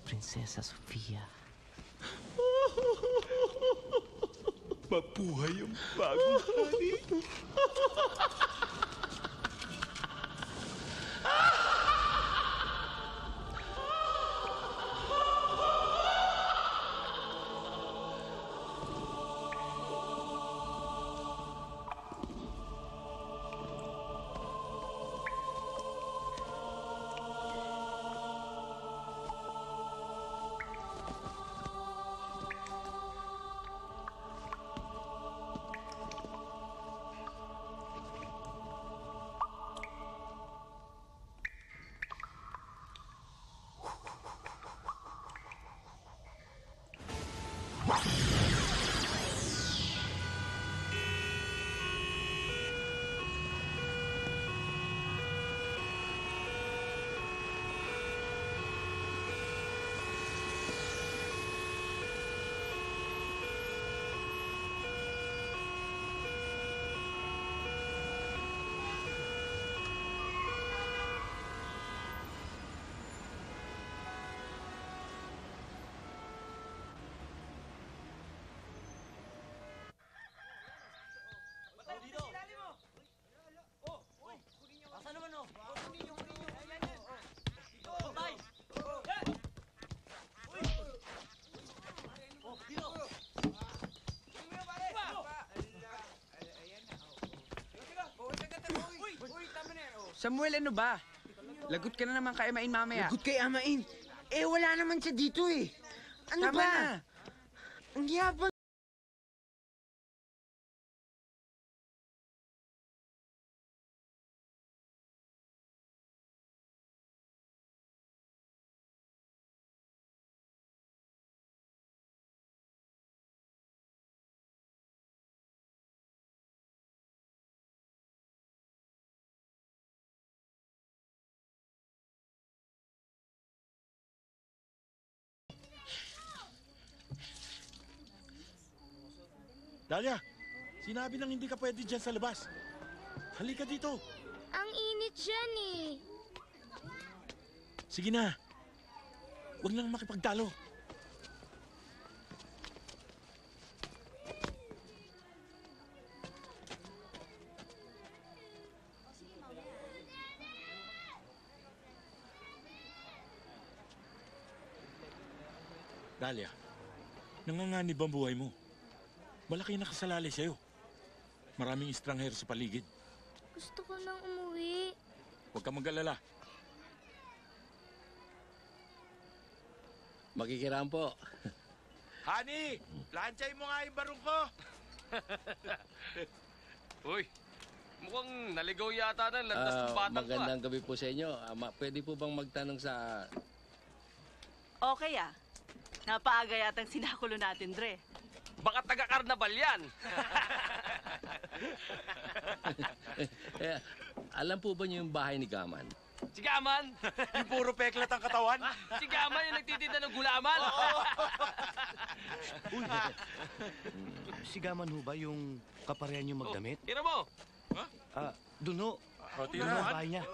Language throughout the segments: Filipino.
Prinsesa Sofia. Mabuhay ang bagong hari. Samuel, ano ba? Lagot ka na naman kay Amain mamaya. Lagot kay Amain. Eh, wala naman siya dito eh. Ano Tama ba? na. Ang yabang. Dalia, sinabi nang hindi ka pwede dyan sa labas. Halika dito. Ang init dyan eh. Sige na. Huwag nang makipagtalo. Dalia, nanganganib ang buhay mo. Malaki na nakasalalay sa'yo. Maraming estranghero sa paligid. Gusto ko nang umuwi. Huwag kang mag-alala. Makikiraan po. Honey, planchay mo nga yung barong ko. Uy, mukhang naligaw yata ng landas ng batang ko. Magandang gabi po sa inyo. Pwede po bang magtanong sa... Okay Napaaga yatang sinakulo natin, Dre. Baka taga-karnabal yan. Alam po ba niyo yung bahay ni Gaman? Si Gaman. Yung puro peklat ang katawan. Si Gaman yung nagtitinda ng gulaman. Uy, si Gaman ho ba yung kaparehan niyo magdamit? Tira mo. Doon ho. Tira. Doon ho ang bahay niya.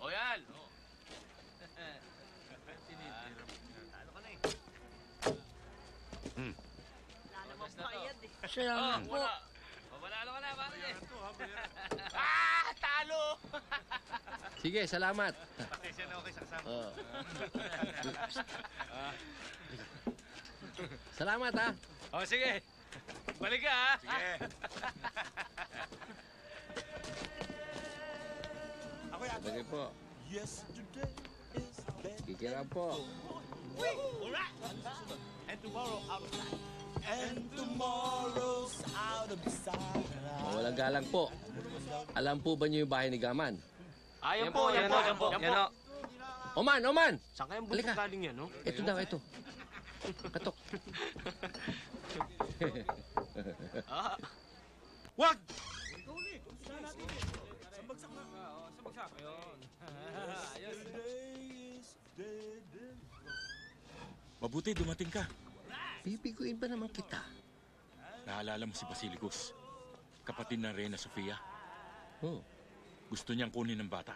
O yan. Salamat po. Manalo ka na, pare. Talo! Sige, salamat. Pasensya na ako kay Saksang. Oh. Salamat ha. O, sige. Balik ka, ha? Sige. Sige po. Yesterday is better. Kikiraan po. And tomorrow out of sight. And tomorrow's out of sight. Walang galang po. Alam po ba niyo yung bahay ni Gaman? Yan po. Yan po. Oman, Oman! Saan kayang Halika. galing yan, no? Ito daw, ito. Katok. Wag! Mabuti, dumating ka. Bibiguin ba naman kita? Naalala mo si Basilicus, kapatid ng Reyna Sofia. Oh. Gusto niyang kunin ng bata.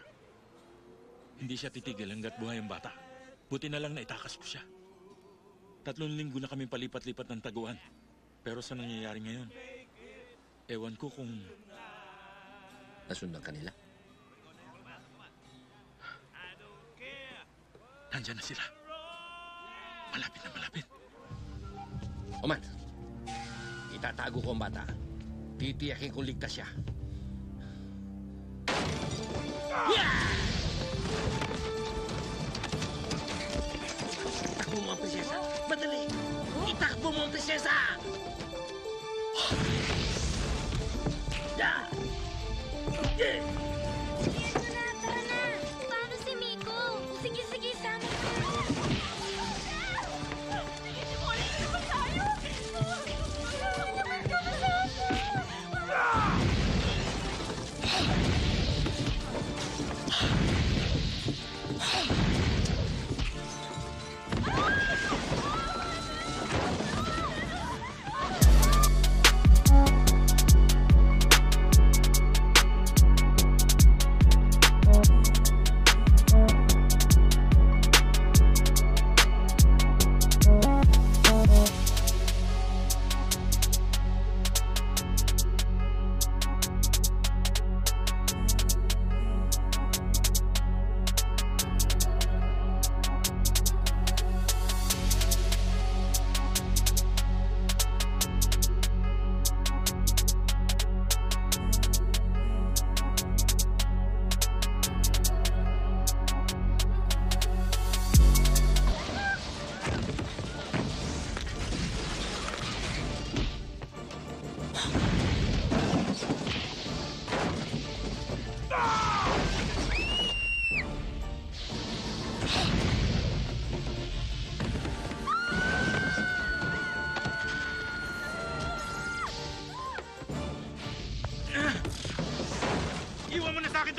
Hindi siya titigil hanggat buhay ang bata. Buti na lang na itakas ko siya. 3 linggo na kami palipat-lipat ng taguan. Pero sa nangyayari ngayon, ewan ko kung... Nasundan kanila. Nandyan na sila. Malapit na malapit. Oman, itatago ko ang bata. Titiyakin kong ligtas siya. Itakbo mo ang prinsesa! Madali! Itakbo mo ang prinsesa! Yeah! Yeah! Ito na, tara na. Paano si Miko? Sige, sige, sama ka. Sige, si Molly, naman tayo.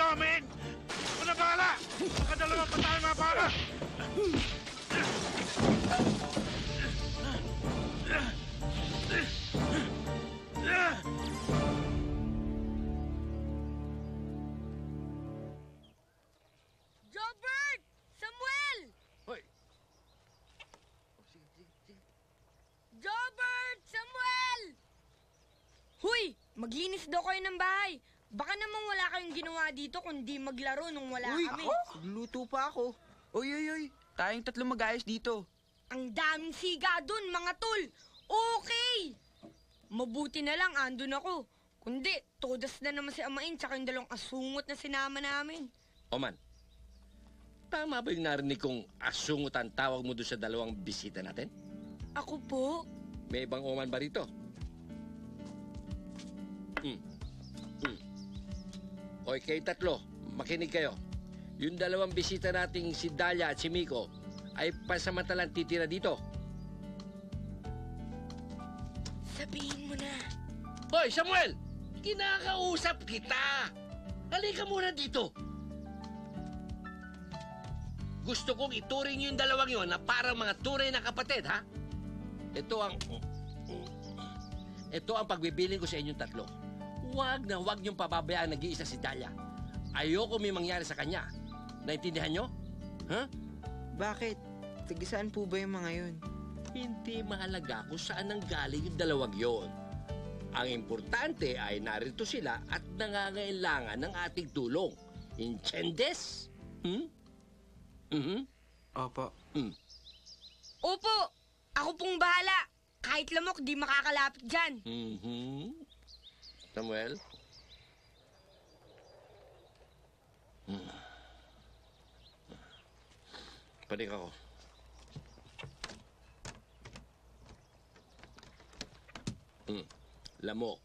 dito, men! Ako na bahala! Makadalawa pa tayo mga para! Jobert! Samuel! Hoy! Jobert! Samuel! Huy! Maglinis daw kayo ng bahay. Baka namang wala kayong ginawa dito kundi maglaro nung wala Uy, kami. luto pa ako. Uy. Tayong tatlo mag-ayos dito. Ang daming siga dun, mga tol. Okay! Mabuti na lang, andun ako. Kundi, todas na naman si Amain tsaka yung dalawang asungot na sinama namin. Oman, tama ba yung narinig kong asungot ang tawag mo doon sa dalawang bisita natin? Ako po? May ibang Oman ba rito? O kayo tatlo, makinig kayo. Yung dalawang bisita nating si Dahlia at si Miko ay pasamantalang titira dito. Sabihin mo na. Hoy, Samuel! Kinakausap kita! Halika muna dito. Gusto kong ituring yung dalawang yon na parang mga tunay na kapatid, ha? Ito ang pagbibiling ko sa inyong tatlo. Huwag niyong pababayaan nag-iisa si Dahlia. Ayoko may mangyari sa kanya. Naintindihan nyo? Ha? Bakit? Tagisaan po ba yung mga yun? Hindi mahalaga kung saan nanggaling yung dalawang yon. Ang importante ay narito sila at nangangailangan ng ating tulong. Inchendes? Opo. Opo! Ako pong bahala. Kahit lamok, di makakalapit dyan. Samuel? Panik ako. Lamok.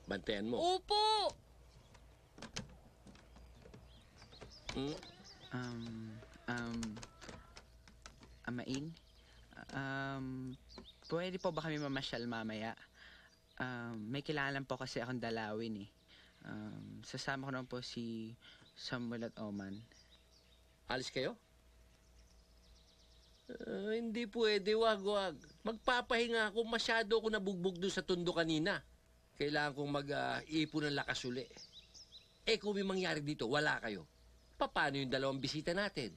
Bantayan mo. Opo! Amain? Pwede po ba kami mamasyal mamaya? May kailangan po kasi akong dalawin eh. Sasama ko naman po si Samuel at Oman. Alis kayo? Hindi pwede, wag. Magpapahinga ako, masyado ako nabugbog doon sa tundo kanina. Kailangan kong mag-ipon ng lakas uli. Kung may mangyari dito, wala kayo. Paano yung dalawang bisita natin?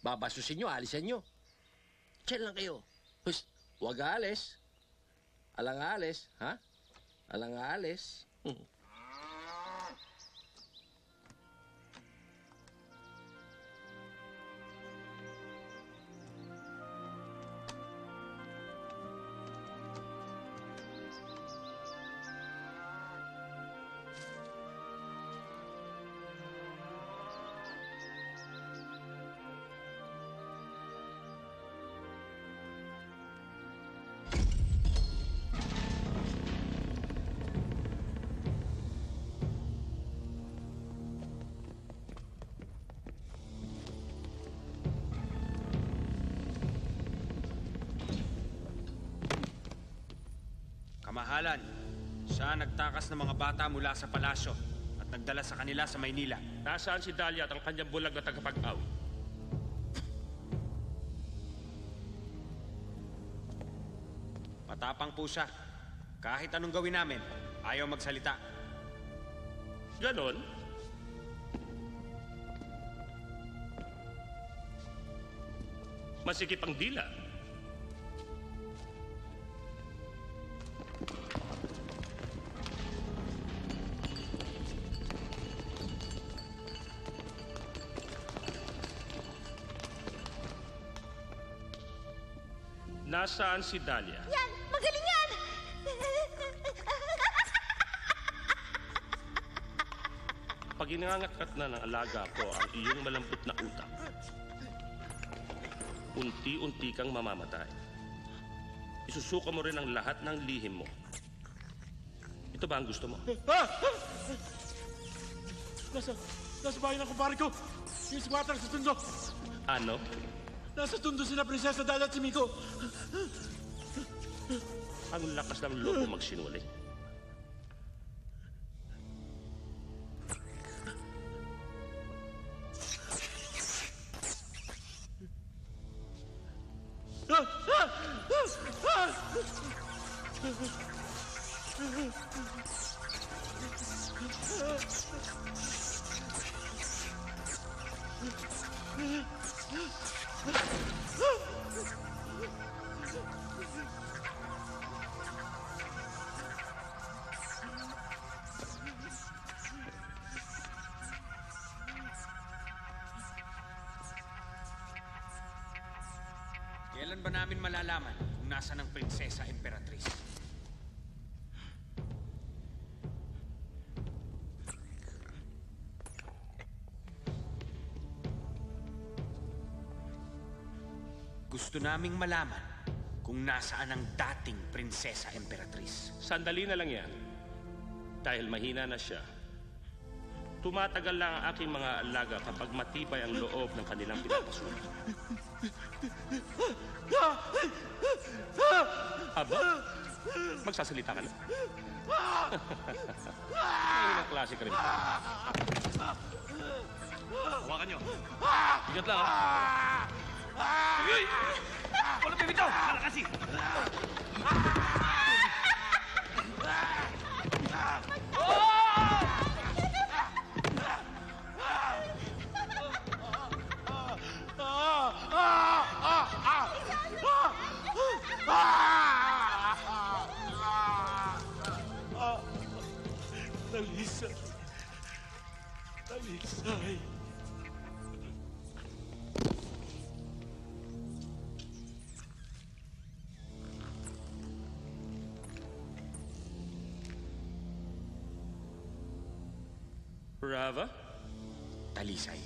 Babasusin nyo, alisan nyo. Diyan lang kayo. Hus, wag aalis. Alang aalis, ha? Alang aalis. Kamahalan, siya nagtakas ng mga bata mula sa palasyo at nagdala sa kanila sa Maynila. Nasaan si Dahlia at ang kanyang bulag na tagapag-aw? Matapang po siya. Kahit anong gawin namin, ayaw magsalita. Ganon? Masikip ang dila. Nasaan si Dahlia? Yan! Magaling yan! Pag inangakat na ng alaga ko ang iyong malambot na utak, unti-unti kang mamamatay. Isusuka mo rin ang lahat ng lihim mo. Ito ba ang gusto mo? Nasa bahay ng kumpare ko. Yung squatter sa tundo. Ano? Nasa tundo sila Prinsesa Dahlia at si Miko. Ang lakas ng loob mo magsinungaling. Kailan ba namin malalaman kung nasa ng prinsesa emperatriz? Gusto naming malaman kung nasaan ang dating prinsesa emperatriz. Sandali na lang yan. Dahil mahina na siya. Tumatagal lang ang aking mga alaga kapag matibay ang loob ng kanilang pinapasukan. Aba, magsasalita ka na. Ngayon ang klase ka rin. Hawakan nyo. Bigat lang, ha? Hey! Wala bibitaw! Kala kasi! Talisay. Talisay. Rava? Talisay.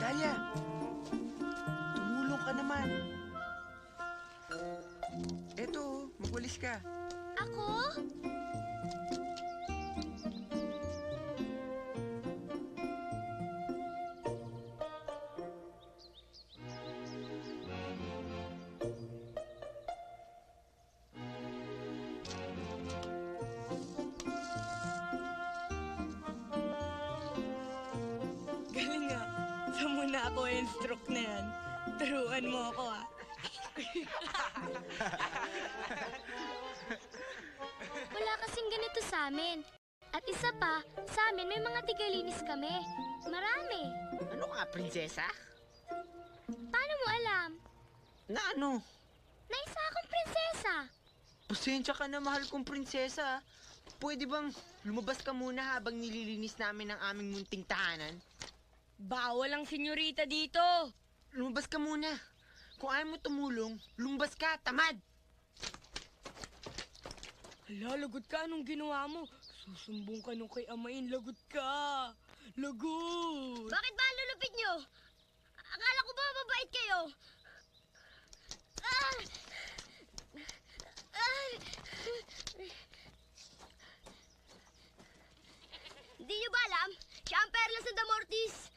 Dalia! Tumulong ka naman. Eto, magwalis ka. Ako? Galing nga. Saan mo na ako yung stroke na yan? Turuan mo ako, ah. Wala kasing ganito sa amin. At isa pa, sa amin may mga tigalinis kami. Marami. Ano ka, prinsesa? Paano mo alam? Na ano? Na isa akong prinsesa. Pasensya ka na, mahal kong prinsesa. Pwede bang lumabas ka muna habang nililinis namin ang aming munting tahanan? Bawal ang senyorita dito. Lumabas ka muna. Kung ayaw mo tumulong, lumabas ka, tamad! Hala, lagot ka. Anong ginawa mo? Susumbong ka nung kay Amain. Lagot ka. Lagot! Bakit ba ang lulupit nyo? Akala ko ba mabait kayo? Ah! Ah! Hindi nyo ba alam? Siya ang perlas ng Damortis.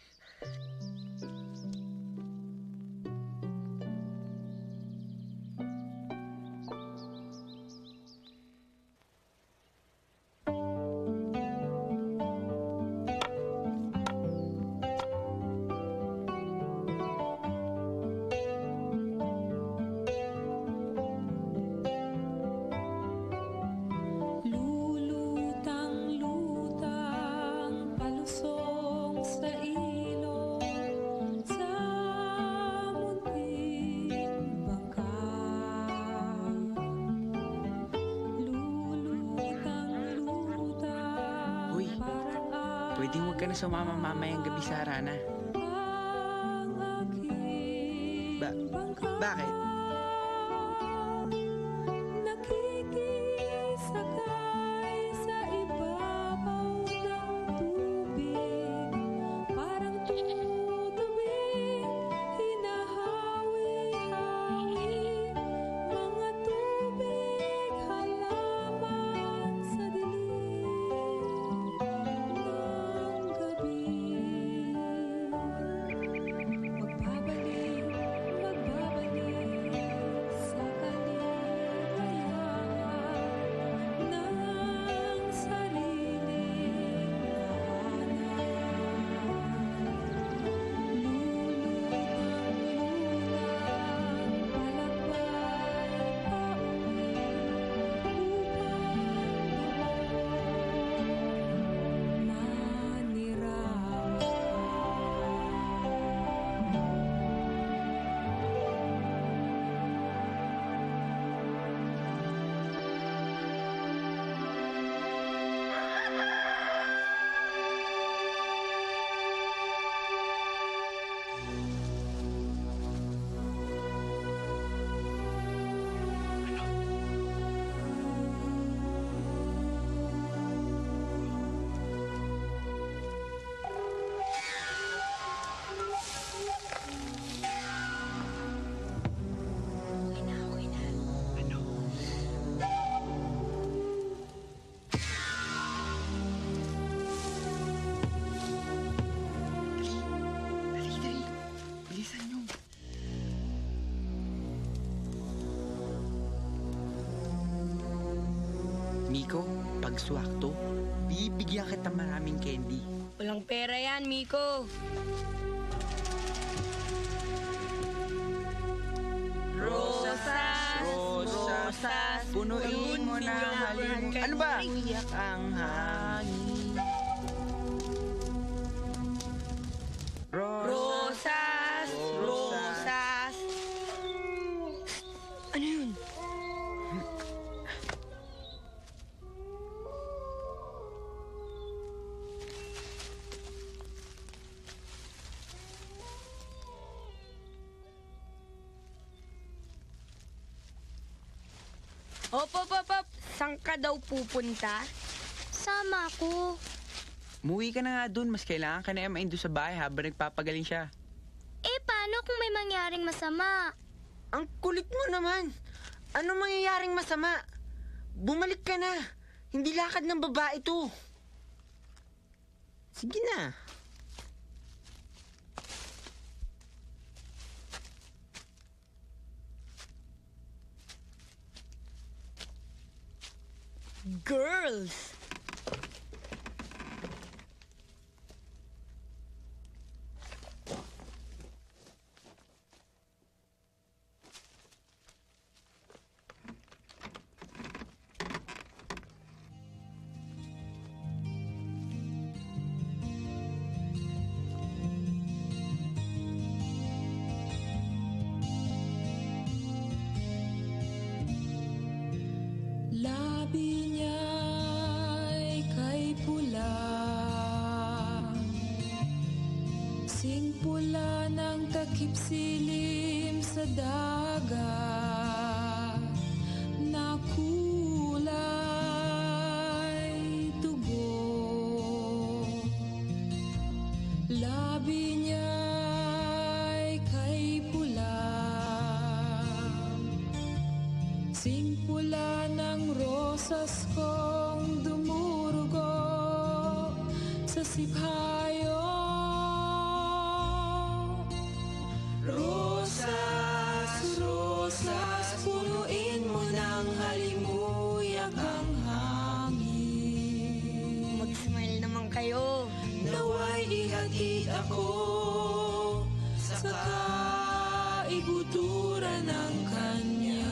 Lulutang-lutang palusong sa ilog, sa munting bangka. Lulutang-lutang Uy, pwedeng huwag ka na sumama mamayang gabi sa harana. Bakit? Nakikisakay sa ibabaw ng tubig, parang tutubig, hinahawi-hawi, mga tubig Miko, pag swakto, bibigyan kita maraming candy. Walang pera yan, Miko. Rosas, rosas, punuin mo na halimuyak. Ano ba? Iyak ang hangin. Rosas, rosas. Ano yun? Hop. Saan ka daw pupunta? Sama ko. Muwi ka na nga dun, mas kailangan ka na Amain doon sa bahay habang nagpapagaling siya. Eh, paano kung may mangyaring masama? Ang kulit mo naman. Ano mangyayaring masama? Bumalik ka na. Hindi lakad ng babae to. Sige na. Girls! Labi niya'y kay pula, sing pula ng takip silim sa dagat, na kulay tugo. Labi niya'y kay pula, sing pula ng rosas kong dumurugo sa siphayo. Rosas, rosas, punuin mo ng halimuyak ang hangin. Mag-smile naman kayo. Nawa'y ihatid ako sa kaibuturan ng kanyang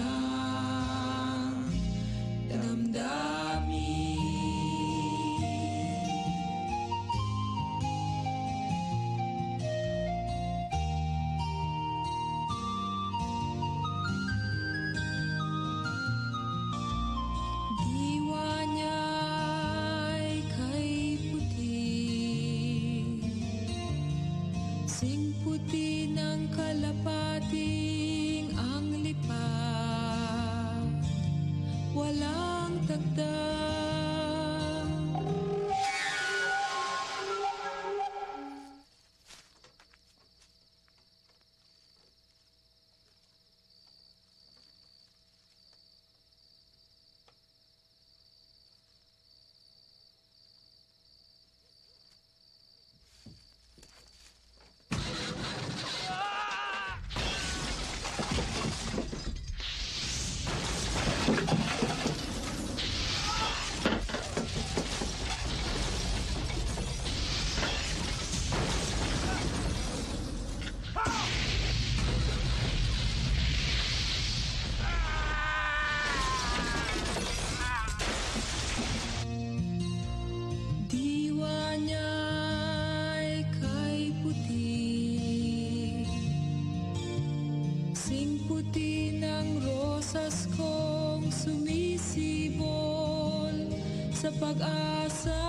damdamin. Diwa niya'y kay puti, sing puti ng kalapating ang lipat, walang tagda. Diwa niya'y kay puti, sing puti ng rosas kong sumisibol sa pag-asa.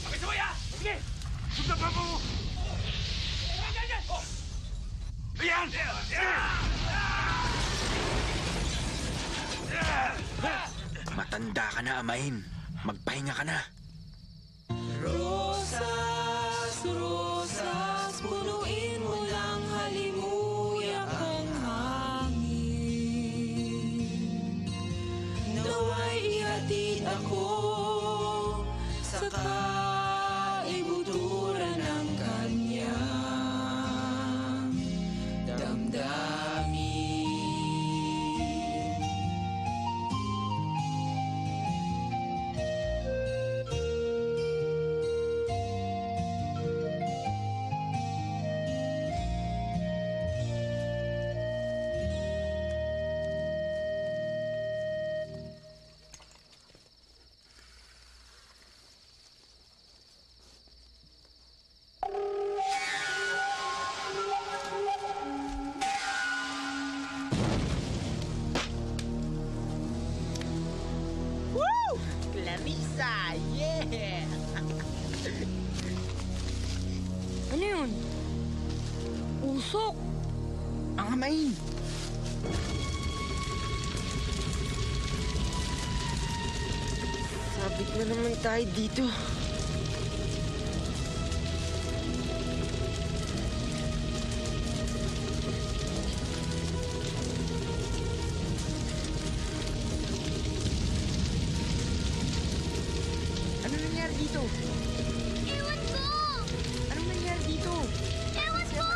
Pakisuya! Sige! Sugdapan mo! Ayan! Matanda ka na, Amain. Magpahinga ka na. Rosas, rosas, punuin mo ng halimuyak ang hangin. Nawa'y Risa! Yeah! Ano yun? Usok! Ang amain! Sabit na naman tayo dito. Ano nangyari dito? Ewan ko! Anong nangyari dito? Ewan ko!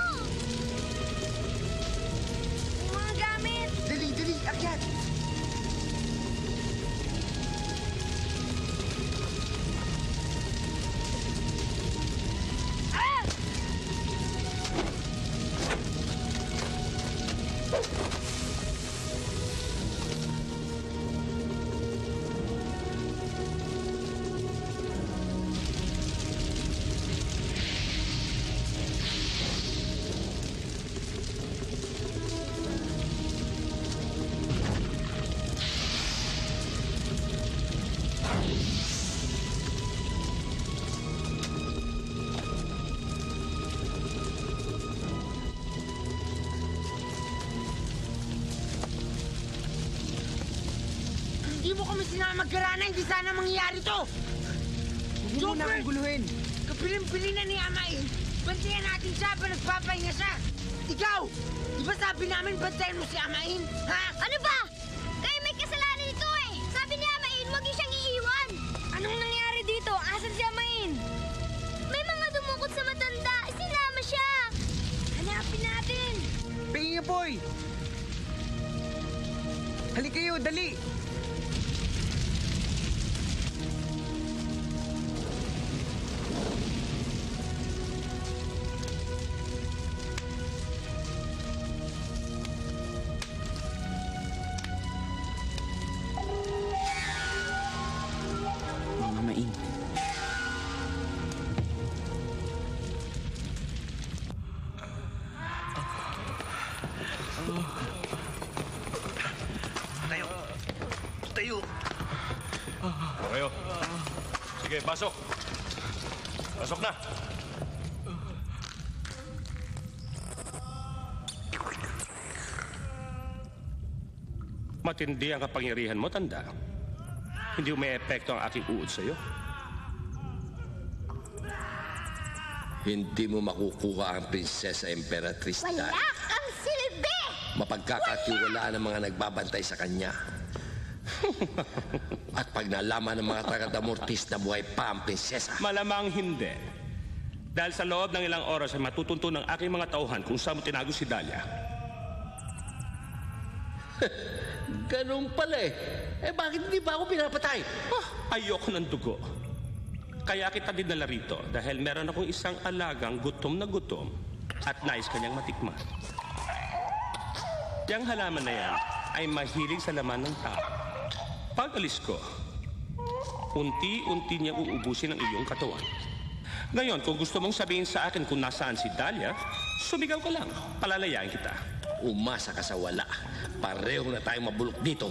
Yung mga gamit! Dali, dali! Akyat! Hindi mo kami sinama magkarana, hindi sana mangyayari to! Huwag mo na akong guluhin. Kapiling-pili na ni Amain. Bantayan natin siya pa nagpapahinga siya. Ikaw! Di ba sabi namin bantayan mo si Amain? Ha? Ano ba? Kayo may kasalanan ito eh! Sabi ni Amain, huwag niyo siyang iiwan! Anong nangyari dito? Asan si Amain? May mga dumukot sa matanda! Sinama siya! Hanapin natin! Pahinga, boy! Halika kayo, dali! Mga main. Tayo! Tayo! Kayo. Sige, pasok. Pasok na. Matindi ang kapangyarihan mo, tanda. Hindi may epekto ang aking uod sa'yo. Hindi mo makukuha ang prinsesa Emperatriz Wala Dalia. kang silbi! Mapagkakatiwalaan ng mga nagbabantay sa kanya. At pag nalaman ng mga taga-Damortis na buhay pa ang prinsesa, Malamang hindi. Dahil sa loob ng ilang oras ay matutunto ng aking mga tauhan kung saan mo tinago si Dalia. ganun pala eh. Eh bakit hindi ba ako pinapatay? Ayoko ng dugo. Kaya kita dinala rito dahil meron akong isang alagang gutom na gutom at nais kanyang matikman. Yang halaman na yan ay mahilig sa laman ng tao. Pag alis ko, unti-unti niya uubusin ang iyong katawan. Ngayon, kung gusto mong sabihin sa akin kung nasaan si Dalia, sumigaw ka lang. Palalayain kita. Umasa ka sa wala. Pareho na tayong mabulok dito.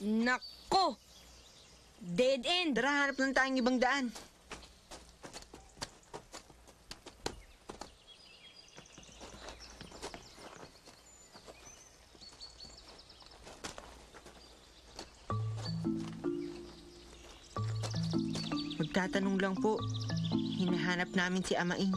Nako! Dead end! Tara, hanap lang tayong ibang daan. Magtatanong lang po. Hinahanap namin si Amain.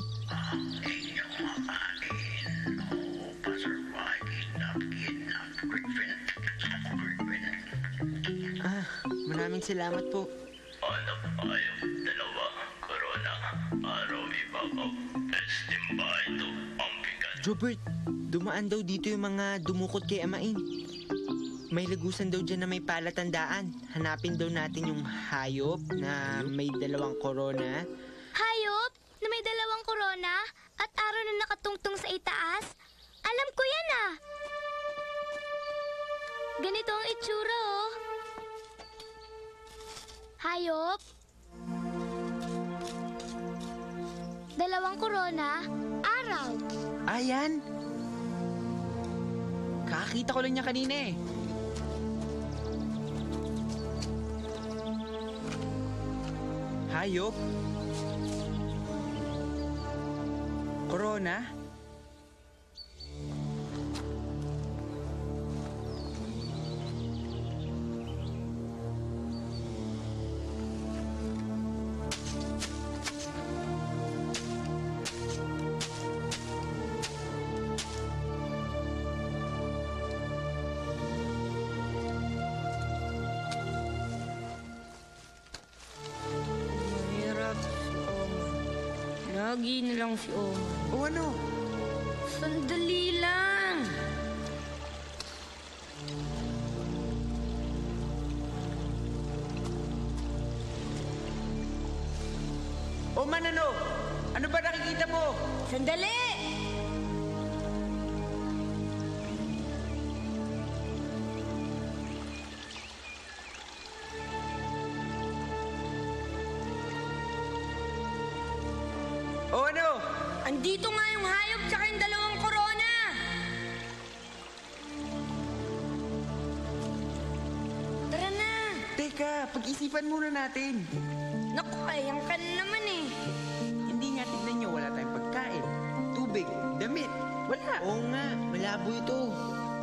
Maraming salamat po. Hanap tayo, dalawa, corona, araw ibabaw, estimba ito, ang bigat. Jobert, dumaan daw dito yung mga dumukot kay Amain. May lagusan daw dyan na may palatandaan. Hanapin daw natin yung hayop na may 2 korona. Hayop na may 2 korona at araw na nakatungtong sa itaas? Alam ko yan ah! Ganito ang itsura oh. Hayop? 2 korona, araw. Ayan! Kakakita ko lang niya kanina eh. Hayop? Corona? Mahirap si Oma. Lagi na lang si Oma. O ano? Sandali lang. O Manano! Ano ba nakikita mo? Sandali! O ano? Andito nga yung hayop tsaka yung 2 korona. Tara na. Teka, pag-isipan muna natin. Naku, ayan ka na naman eh. Hindi nga, tignan nyo, wala tayong pagkain, tubig, damit. Wala. Oo nga, malabo ito.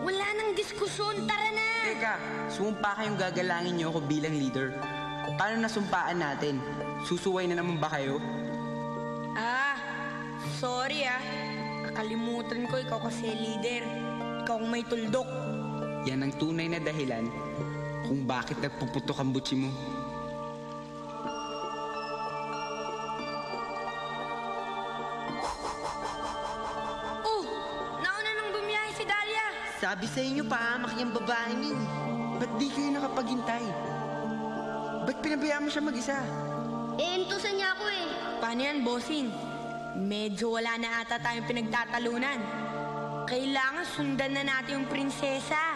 Wala nang diskusyon, tara na. Teka, sumumpa kayong gagalangin nyo ako bilang leader. Paano nasumpaan natin? Susuway na naman ba kayo? Sorry nakalimutan ko ikaw kasi leader. Ikaw ang may tuldok. Yan ang tunay na dahilan kung bakit nagpuputok ang butsi mo. Oh! Nauna nang bumiyahe si Dahlia. Sabi sa inyo, pahamak yung babaeng yun. Ba't di kayo nakapaghintay? Ba't pinabayaan mo siya mag-isa? Intusan niya ako eh. Paano yan, bossing? Medyo wala na ata tayong pinagtatalunan. Kailangan sundan na natin yung prinsesa.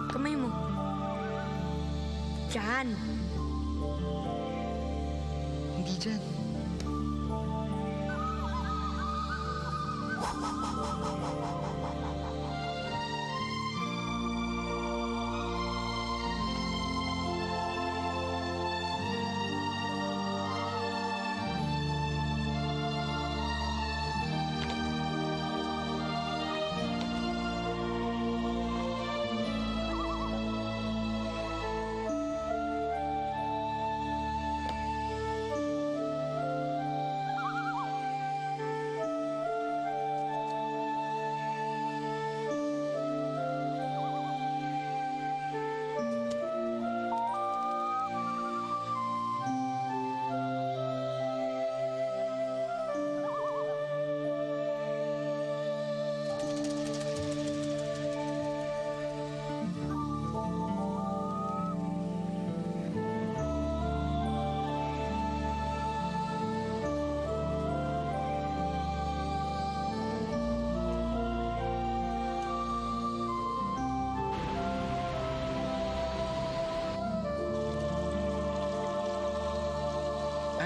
Kamay mo. Diyan. Hindi dyan.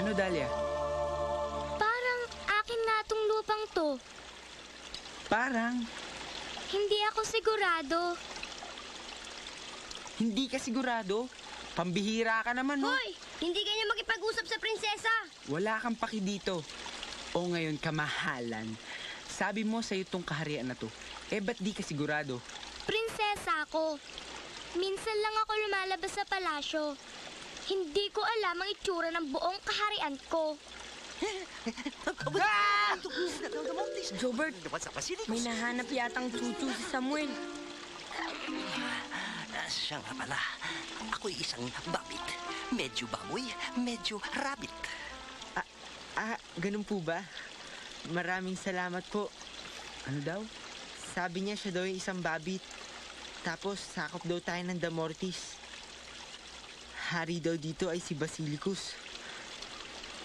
Ano, Dahlia? Parang akin nga tong lupang to. Parang? Hindi ako sigurado. Hindi ka sigurado? Pambihira ka naman, no? Hoy! Hindi ganyan makipag-usap sa prinsesa! Wala kang paki dito. O ngayon, kamahalan. Sabi mo sa'yo tong kaharian na to. Ba't di ka sigurado? Prinsesa ako. Minsan lang ako lumalabas sa palasyo. Hindi ko alam ang itsura ng buong kaharian ko. Jobert, may nahanap yatang chuchu si Samuel. Siya nga pala, ako'y isang babit. Medyo baboy, medyo rabbit. Ganun po ba? Maraming salamat po. Ano daw? Sabi niya siya daw yung isang babit. Tapos sakop daw tayo ng Damortis. Hari daw dito ay si Basilicus.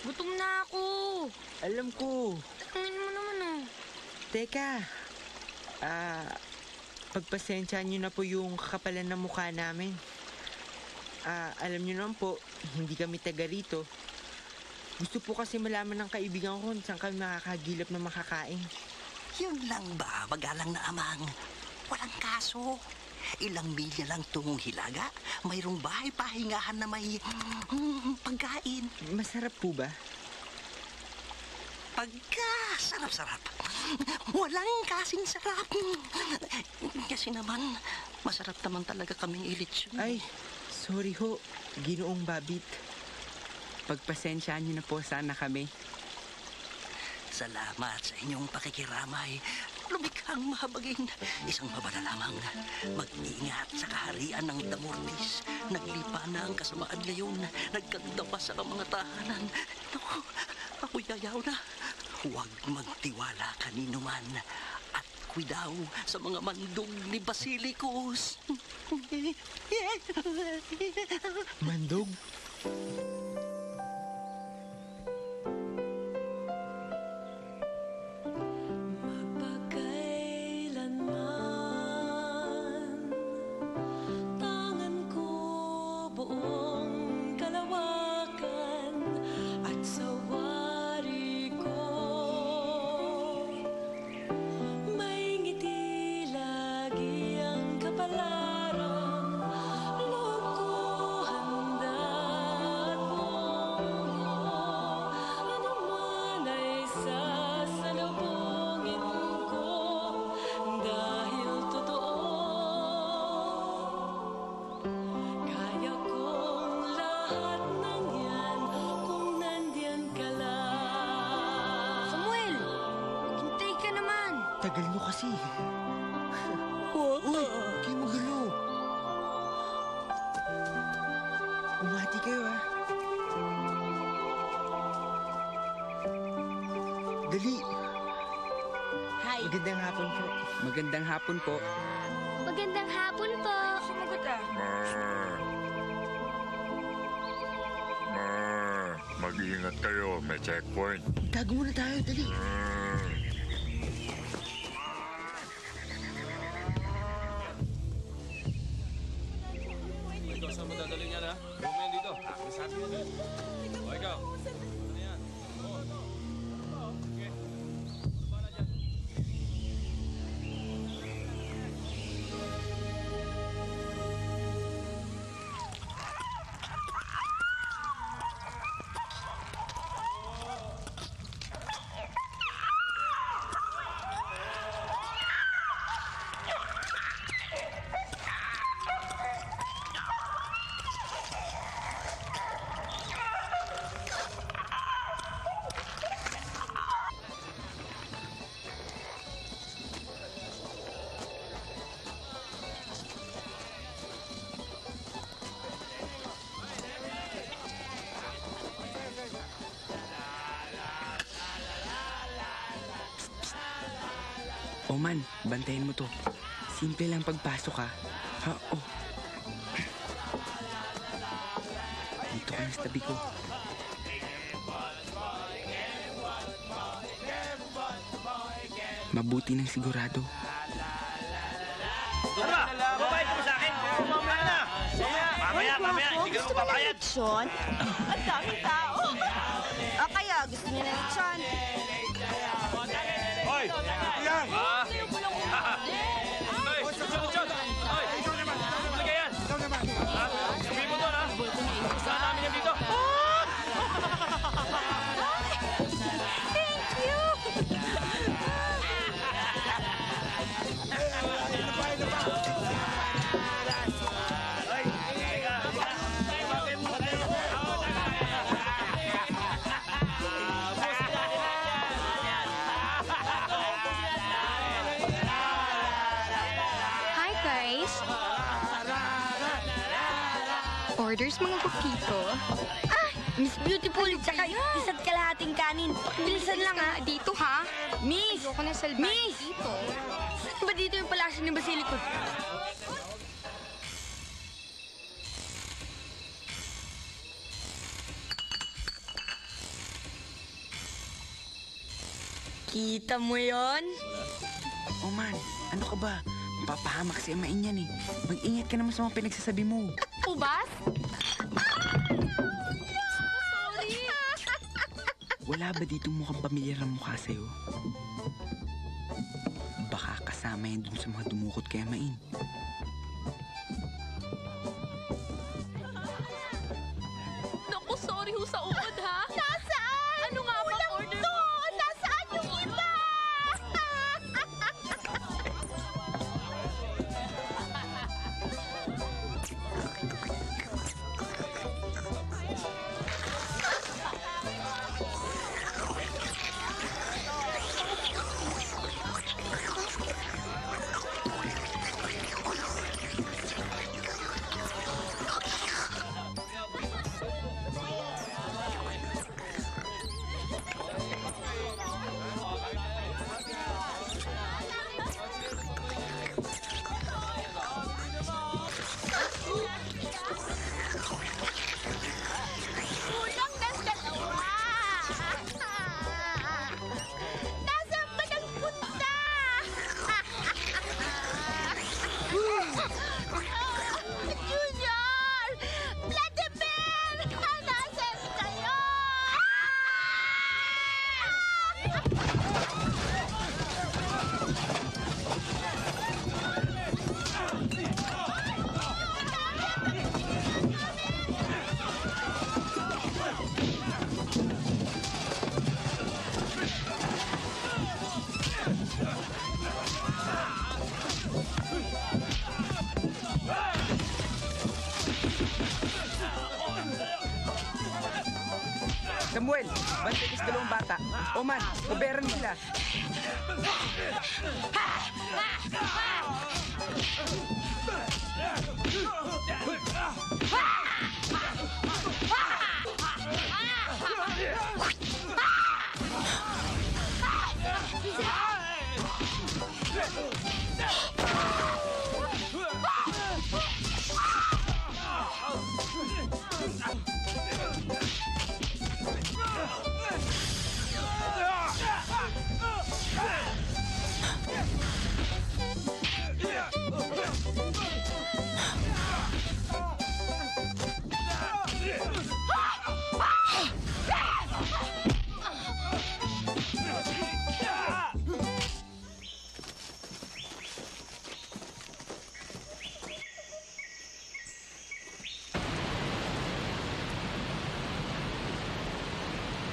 Gutom na ako. Alam ko. Tangin mo naman Teka. Pagpasensyaan niyo na po yung kakapalan ng mukha namin. Alam niyo naman po, hindi kami taga rito. Gusto po kasi malaman ng kaibigan ko kung saan kami makakagilap na makakain. Yun lang ba, magalang na amang? Walang kaso. Ilang milya lang tungong Hilaga. Mayroong bahay pahingahan na may pagkain. Masarap po ba? Sarap-sarap. Walang kasing sarap. Kasi naman, masarap naman talaga kaming ilitsyon. Ay, sorry ho, Ginoong Babit. Pagpasensyaan niyo na po sana kami. Salamat sa inyong pakikiramay. Lumikhang mahabagin. Isang babala lamang. Mag-iingat sa kaharian ng Damortis. Naglipa na ang kasamaan ngayon. Nagkagdapas sa mga tahanan. Naku, ako yayaw na. Huwag magtiwala kanino man. At kuidaw sa mga mandog ni Basilicus. Mandog? Tagal nyo kasi. Uy, kayo magulo. Umati kayo, ha? Dali. Hi. Magandang hapon po. Magandang hapon po. Magandang hapon po. Sumagot Mag-iingat kayo, may checkpoint. Tago muna tayo, dali. Saan mo dadalhin yan, ha? Huwag mo yan dito. Sabi mo dito. O, ikaw. Ano yan? Okay. Ano ba na dyan? Oman, bantayan mo to. Simple lang pagpasok, ha? Dito ka na sa tabi ko. Mabuti ng sigurado. Ano ba? Babayad ka mo sa akin? Mamaya na! Mamaya! Hindi ka naman babayad! Lechon? Ang daming tao! O kaya, gusto niyo na lechon? Hoy! Yan! Hoy! Lechon! Hoy! Talaga yan! Sabihin mo doon, ha? Saan namin yan dito? Thank you! rice? Orders, mga bukito. Miss Beautiful, tsaka isa't kalahating kanin. Bilisan lang, ha? Dito, ha? Miss! Ayoko na salbahe Miss! dito. Saan ba dito yung palasyo ni Basilico? Kita mo yon? Oh man, ano ka ba? Mapapahamak si Amain yan eh. Mag-ingat ka naman sa mga pinagsasabi mo. Ubas? Wala ba dito mukhang pamilyar ang mukha sa'yo? Baka kasama yan dun sa mga dumukot kay Amain. Naku, sorry ho sa uod, ha? Nasaan? Ano nga ba order mo? Nasaan yung iba? Kulang ng dalawa. Nasaan ba nagpunta? Junior! Vladimir! Nasaan kayo? Samuel, bantay ka sa dalawang bata. Oh man, kaberan sila.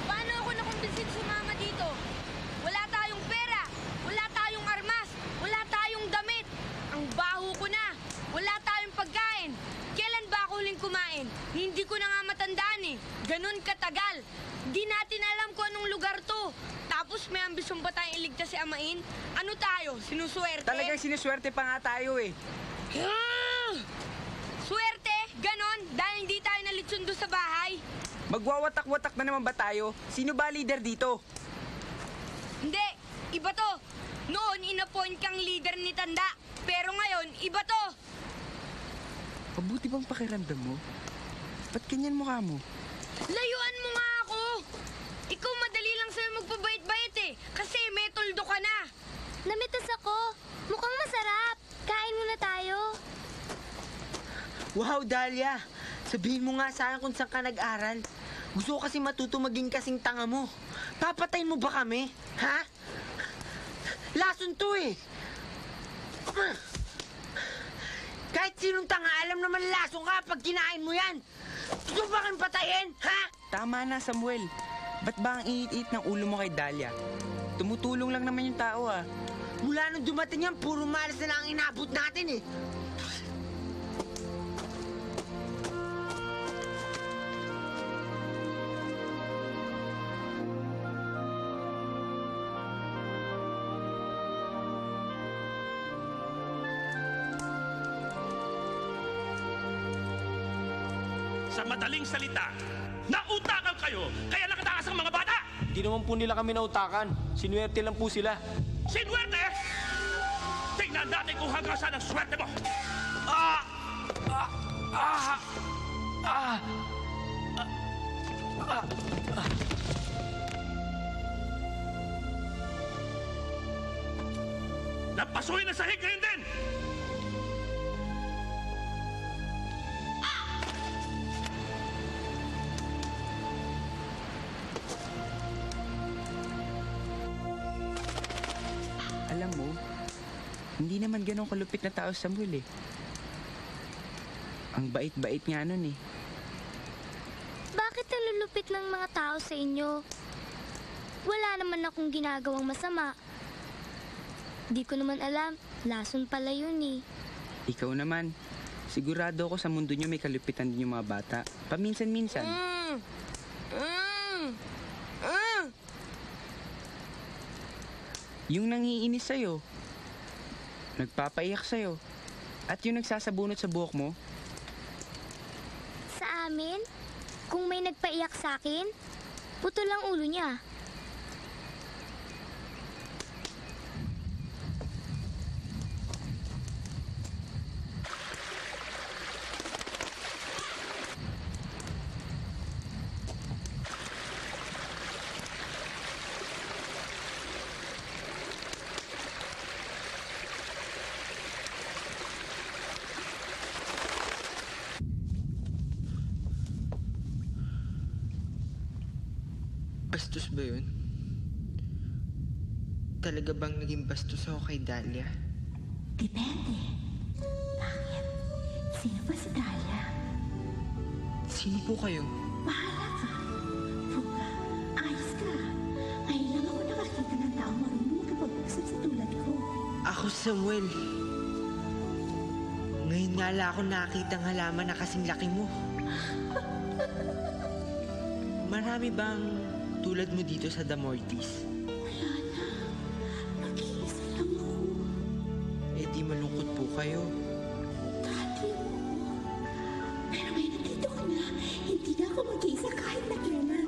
Paano ako nakumbinsin sumama dito? Wala tayong pera, wala tayong armas, wala tayong damit. Ang baho ko na, wala tayong pagkain. Kailan ba ako huling kumain? Hindi ko na nga matandaan eh. Ganun katagal. Di natin alam kung anong lugar to. Tapos may ambisyon pa tayong iligtas si Amain? Ano tayo? Sinuswerte? Talagang sinuswerte pa nga tayo eh. Swerte? Ganon? Dahil hindi tayo nalitsundo sa bahay? Magwawatak-watak na naman ba tayo? Sino ba leader dito? Hindi, iba to. Noon, inappoint kang leader ni Tanda. Pero ngayon, iba to. Mabuti bang pakiramdam mo? Ba't ganyan mukha mo? Layuan mo nga ako. Ikaw madali lang sa'yo magpabait-bait eh. Kasi may tuldo ka na. Namitas ako. Mukhang masarap. Kain muna tayo. Wow, Dahlia. Sabihin mo nga sa akin kung saan ka nag-aral. Gusto ko kasi matuto maging kasing tanga mo. Papatayin mo ba kami? Ha? Lason to eh. Kahit sinong tanga, alam naman lason ka pag kinain mo yan. Gusto ba kang patayin, ha? Tama na, Samuel. Ba't ba ang init-init ng ulo mo kay Dahlia? Tumutulong lang naman yung tao ah. Mula nung dumating yan, puro malas na lang ang inabot natin eh. Sa madaling salita, nautakan kayo, kaya nakatakas ang mga bata! Hindi naman po nila kami nautakan. Sinuwerte lang po sila. Sinuwerte! Tingnan natin kung hanggang saan ang swerte mo! Napasuhin na sahig ngayon din! Alam mo, hindi naman ganun kalupit na tao si Samuel eh. Ang bait-bait nga nun eh. Bakit nalulupit ng mga tao sa inyo? Wala naman akong ginagawang masama. Di ko naman alam, lason pala yun eh. Ikaw naman, sigurado ako sa mundo niyo may kalupitan din yung mga bata. Paminsan-minsan. Yung nangiinis sa'yo, nagpapaiyak sa'yo, at yung nagsasabunot sa buhok mo. Sa amin, kung may nagpaiyak sa akin, putol ang ulo niya. Bastos ba yun? Talaga bang naging bastos ako kay Dahlia? Depende. Bakit? Sino ba si Dahlia? Sino po kayo? Bahala ka. Fuga, ayos ka. Ngayon lang ako nakakita ng tao marunong makapag-usap sa tulad ko. Ako Samuel. Ngayon nga lang ako nakakita ng halaman na kasing laki mo. Marami bang tulad mo dito sa Damortis? Wala na. Nag-iisa lang ako. Eh di malungkot po kayo. Dati mo. Pero ngayon nandito ko na, hindi na ako mag-iisa kahit na kailan.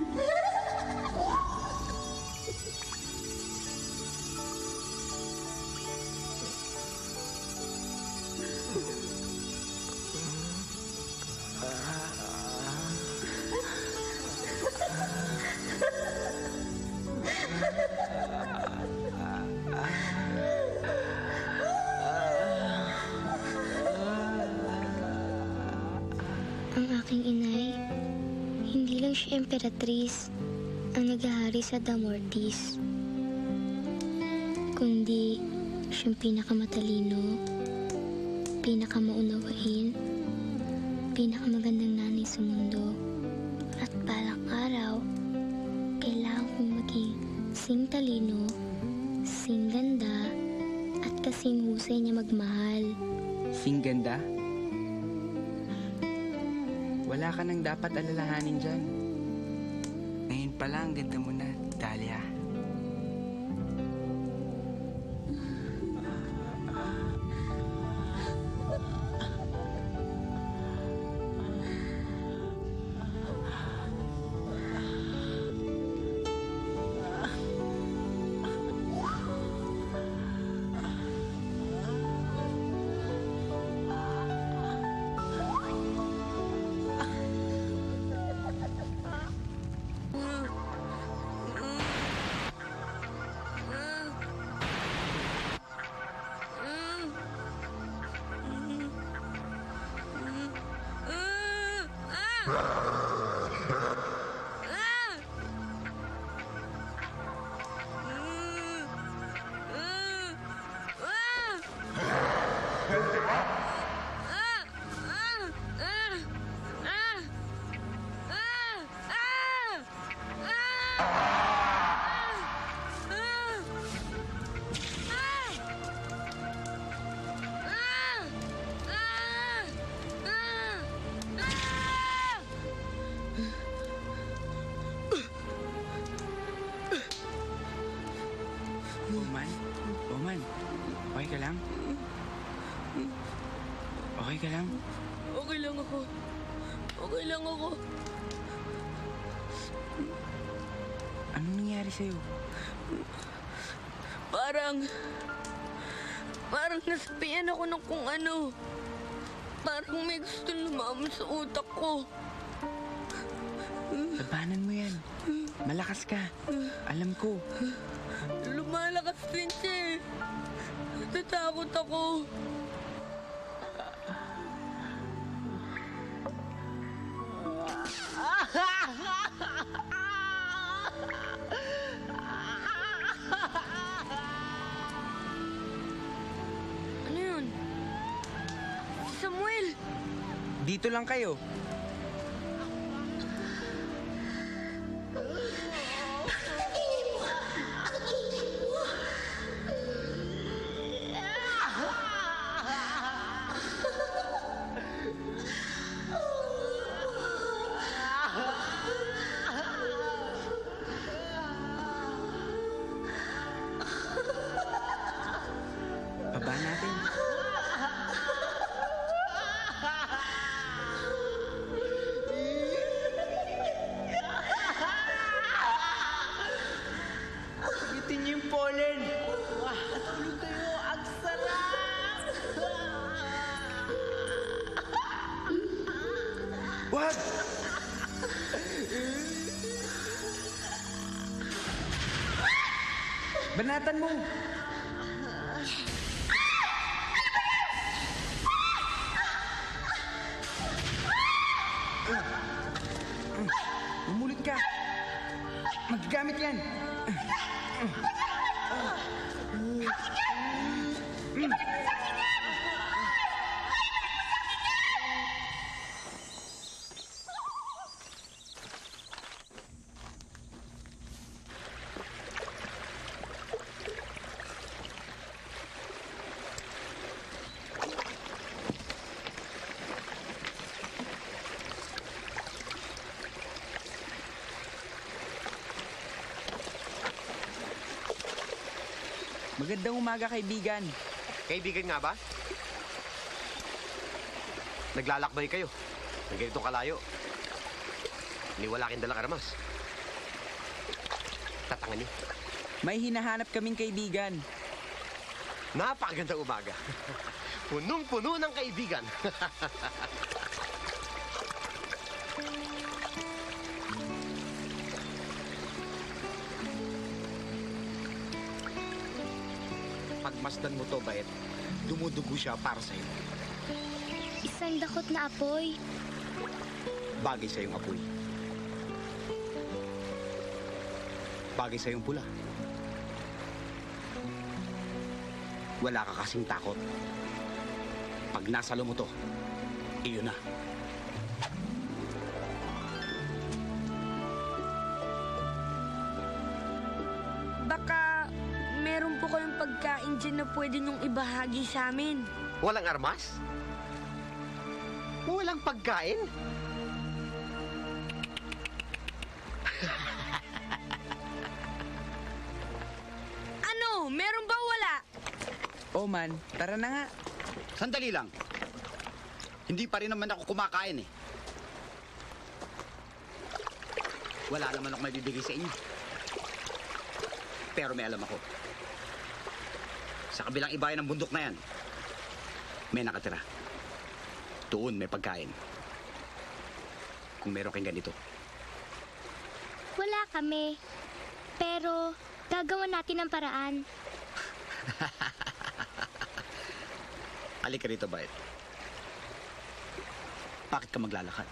Ang aking inay, hindi lang siya emperatris ang naghahari sa Damortis, kundi siyang pinakamatalino, pinakamaunawain, pinakamagandang nanay sa mundo. At balang araw, kailangan kong maging sing talino, sing ganda, at kasing husay niya magmahal. Sing ganda? Wala ka nang dapat alalahanin dyan. Ngayon pa lang, ganda mo na, Dahlia. Oman, okay ka lang? Okay ka lang? Okay lang ako. Okay lang ako. Anong nangyari sa'yo? Parang nasabihan ako ng kung ano. Parang may gusto lumamon sa utak ko. Labanan mo yan. Malakas ka. Alam ko. Lumalakas din siya eh. Natatakot ako. Ano yun? Si Samuel! Dito lang kayo. Baba natin. Sagitin niyo yung pollen. Tulog kayo. Ang sarap. Wag! Banatan mo. Umulit ka. Magagamit yan. Magandang umaga, kaibigan. Kaibigan nga ba? Naglalakbay kayo. Ng ganito kalayo. Ni wala kang dalang armas. Tatangan niyo. May hinahanap kaming kaibigan. Napakagandang umaga. Punong-puno ng kaibigan. Pagmasdan mo to, Bait, dumudugo siya para sa'yo. Isang dakot na apoy. Bagay sa yung apoy. Bagay sa yung pula. Wala ka kasing takot. Pag nasalo mo to, iyon na. Baka meron po kayong pagkain dyan na pwede nung ibahagi sa amin. Walang armas? Walang pagkain? Ano? Meron ba wala? Oh man, tara na nga. Sandali lang. Hindi pa rin naman ako kumakain eh. Wala naman ako maibibigay sa inyo. Pero may alam ako. Sa kabilang ibayan ng bundok na yan, may nakatira. Doon may pagkain. Kung meron kayong ganito. Wala kami. Pero gagawa natin ang paraan. Halika rito, Bait. Bakit ka maglalakad?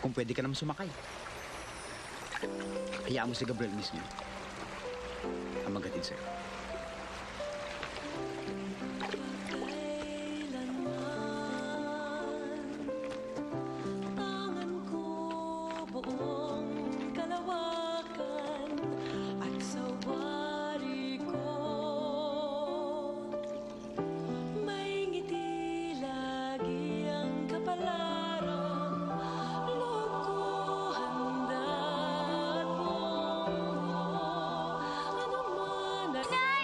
Kung pwede ka naman sumakay. Hayaan mo si Gabriel mismo ang maghatid sa'yo. Nay!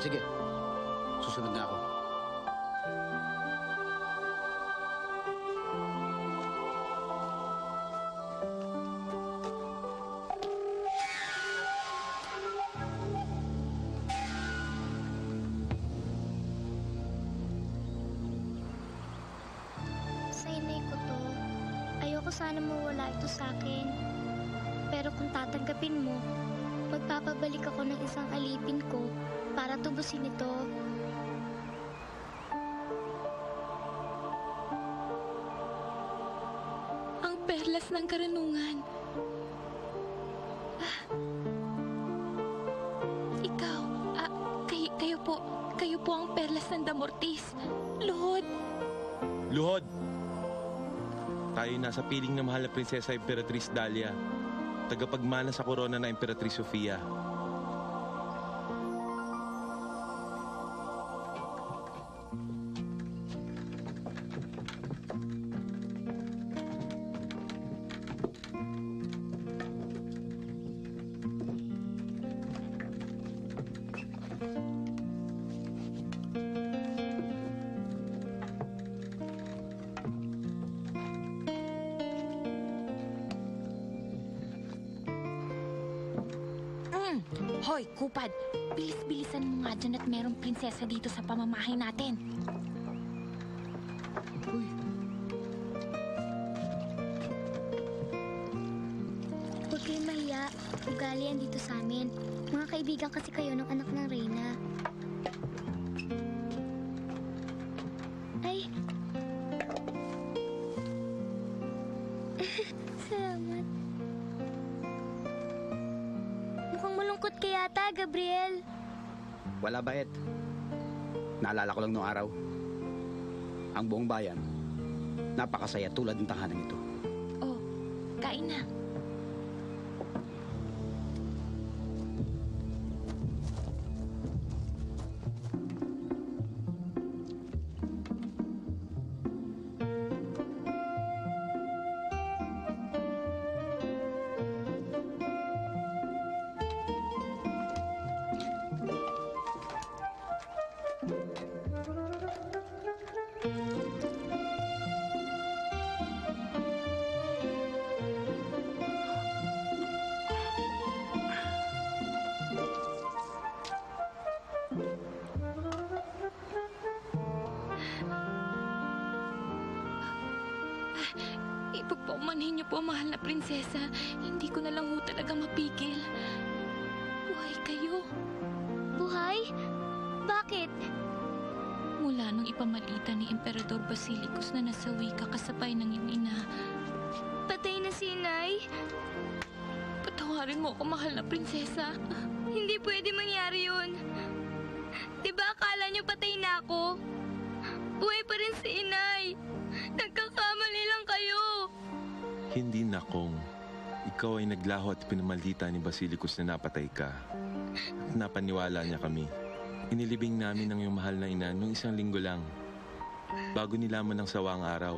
Sige, susunod na ako. Sa inay ko to. Ayoko sana mawala ito sa akin. Pero kung tatanggapin mo, magpapabalik ako ng isang alipin ko para tubusin ito. Ang perlas ng karunungan. Ikaw, kayo po ang perlas ng Damortis. Luhod. Luhod! Tayo nasa piling ng mahal na Prinsesa Imperatrice Dahlia, tagapagmana sa korona na Imperatrice Sofia. Hoy, Kupad! Bilis-bilisan mo nga dyan at merong prinsesa dito sa pamamahay natin. Huwag kayong mahiya. Ugali yan dito sa amin. Mga kaibigan kasi kayo ng anak ng Reyna. Ay! Salamat. Mukhang malungkot ka yata, Gabriel. Wala ba, Ed? Naalala ko lang noong araw. Ang buong bayan, napakasaya tulad ng tahanan ito. Oh, kain na. Ipagpaumanhin niyo po, mahal na prinsesa. Hindi ko na lang ho talaga mapigil. Buhay kayo. Buhay? Bakit? Mula nung ipamalita ni Emperador Basilicus na nasawi ka kasabay ng iyong ina. Patay na si Inay? Patawarin mo ako, mahal na prinsesa. Hindi pwede mangyari yun. Diba akala niyo patay na ako? Buhay pa rin si Inay. Nagkakamali lang kayo. Hindi na, Kong. Ikaw ay naglaho at pinamaldita ni Basilicus na napatay ka. At napaniwala niya kami. Inilibing namin ang iyong mahal na ina nung isang linggo lang. Bago nilamon ng sawa ang araw.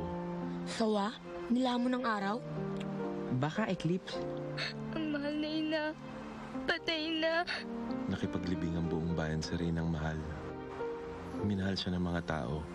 Sawa? Nilamon ng araw? Baka eclipse. Ang mahal na ina. Patay na. Nakipaglibing ang buong bayan sa Reynang mahal. Minahal siya ng mga tao.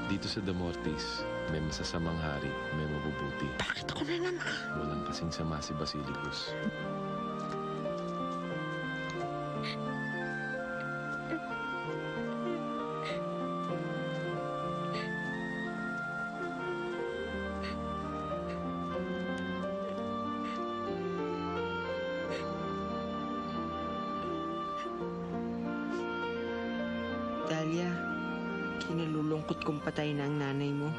Dito sa Damortis, may masasamang hari, may mabubuti. Bakit ako na naman? Walang kasing sama si Basilicus. Dahlia, kinalulungkot kong patay na ang nanay mo.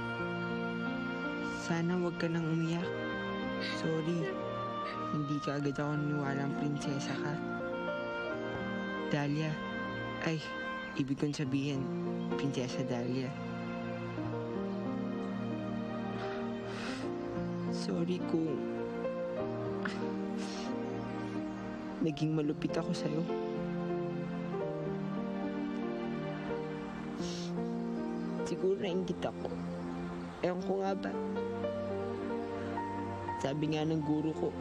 Sana wag ka nang umiyak. Sorry, hindi ka agad ako niwalang prinsesa ka. Dahlia, ay, ibig kong sabihin, Prinsesa Dahlia. Sorry kung naging malupit ako sa'yo. Siguro nainggit ako. Ewan ko nga ba. Sabi nga ng guro ko,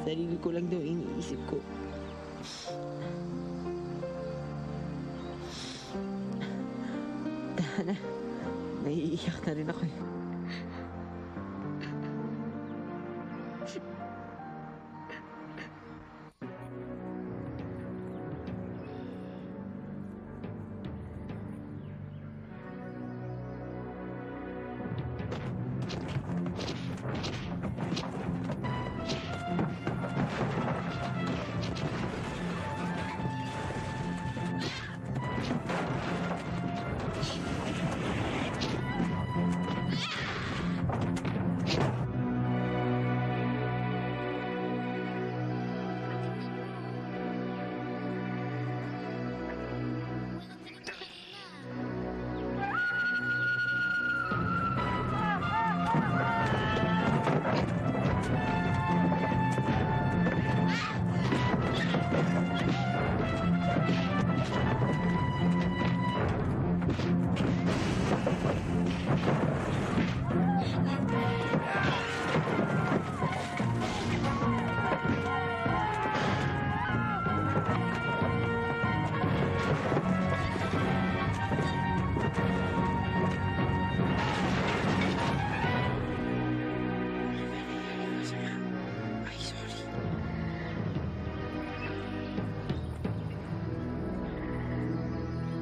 sarili ko lang daw iniisip ko. Tana, naiiyak na rin ako eh.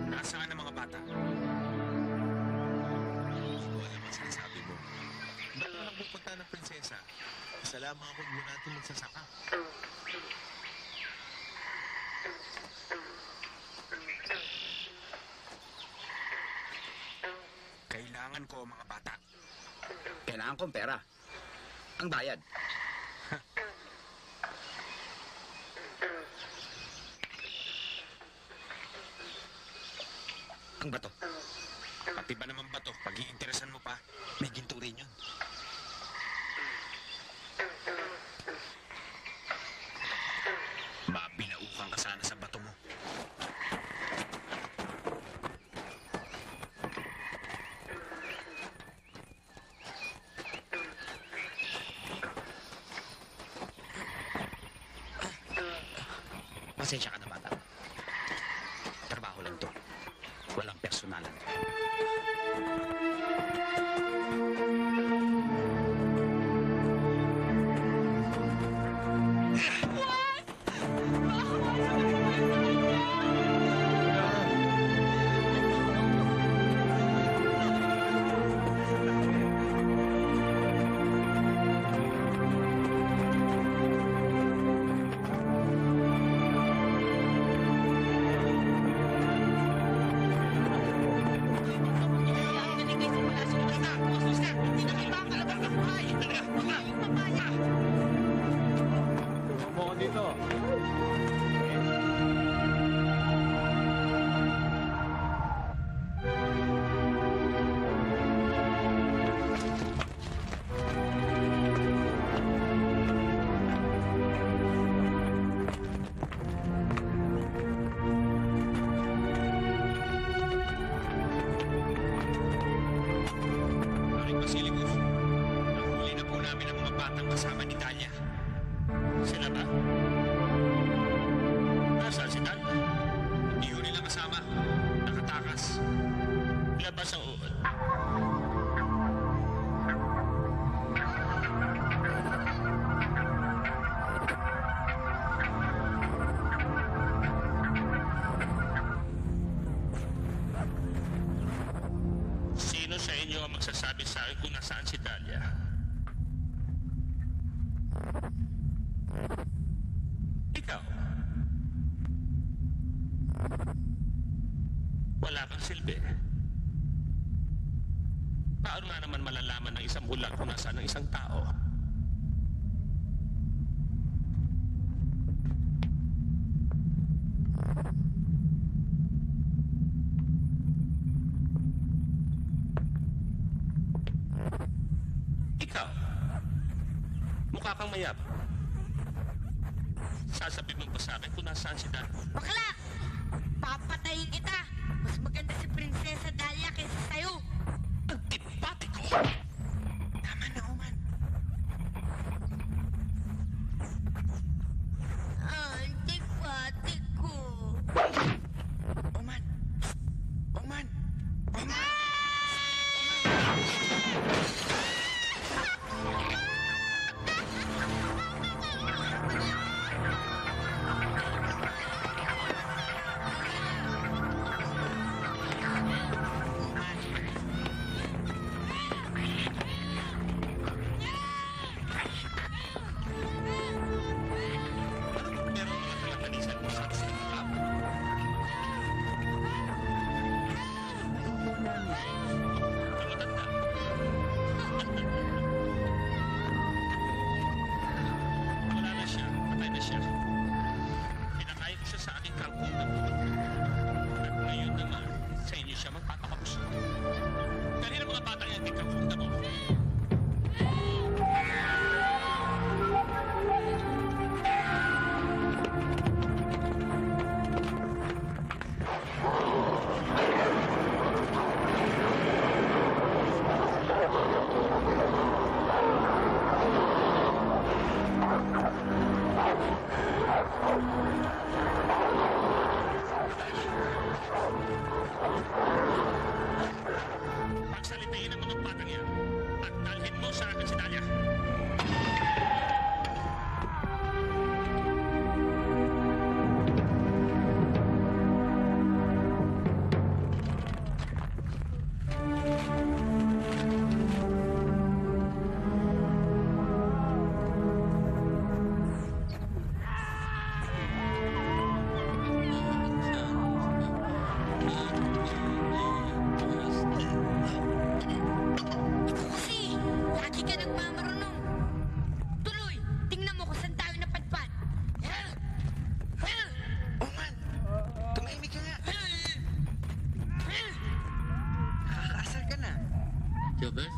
Nasaan ang mga bata? Hindi ko alam ang sinasabi mo. Ba't walang pupunta ng prinsesa? Isa lamang ako mo natin magsasaka. Kailangan ko ang mga bata. Kailangan kong pera. Ang bayad. Ang bato. Pati ba naman bato, pag-iinteresan mo pa, may ginto rin yun. Mabinaukan ka sana sa bato mo. Pasensya ka na, bata. Trabaho lang to. Walang personalan. Basilicus, nahuli na po namin ang mga batang kasama ni Talia. Sila ba? Nasaan si Tal? Hindi ho nila kasama. Nakatakas. Labas ang uod. Sino sa inyo ang magsasabi sa akin kung nasaan si Dahlia? Ikaw? Wala kang silbi. Paano nga naman malalaman ng isang bulag kung nasaan ang isang tao? Mukha kang mayab. Sasabihin mo ba sa akin kung nasaan si Dan? Bakla! Papatayin kita! Mas maganda si Prinsesa Tama na, Oman. Antik-patik ko. Oman! Oman! Oman! Wala na siya. Patay na siya. Pinakain ko siya sa aking kalkundang. At ngayon naman, sa inyo siya magpapakapos. Kanina mga bata yung aking kalkundang mo. Pagsalitain ang mga batang yan at dalhin mo sa akin si Dahlia. Kasi, lagi ka nagmamarunong. Tuloy, tingnan mo kung saan tayo napadpad. Oman! Tumahimik ka nga! Nakakaasar ka na. Gilbert?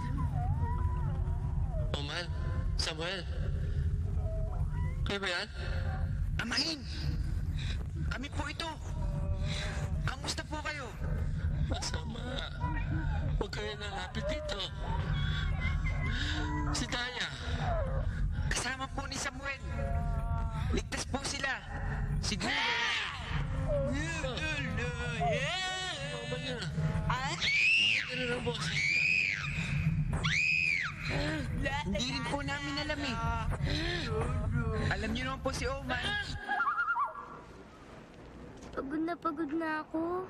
Oman? Samuel? Kayo ba yan? Amain! Kami po ito! Kamusta po kayo? Masama. Huwag kayo nalapit dito. Si Daya. Kasama po ni Samuel. Ligtas po sila. Siguro. Oman niya. Ganun ang boses. Hindi rin po namin alam eh. Alam niyo naman po si Oman. Pagod na ako.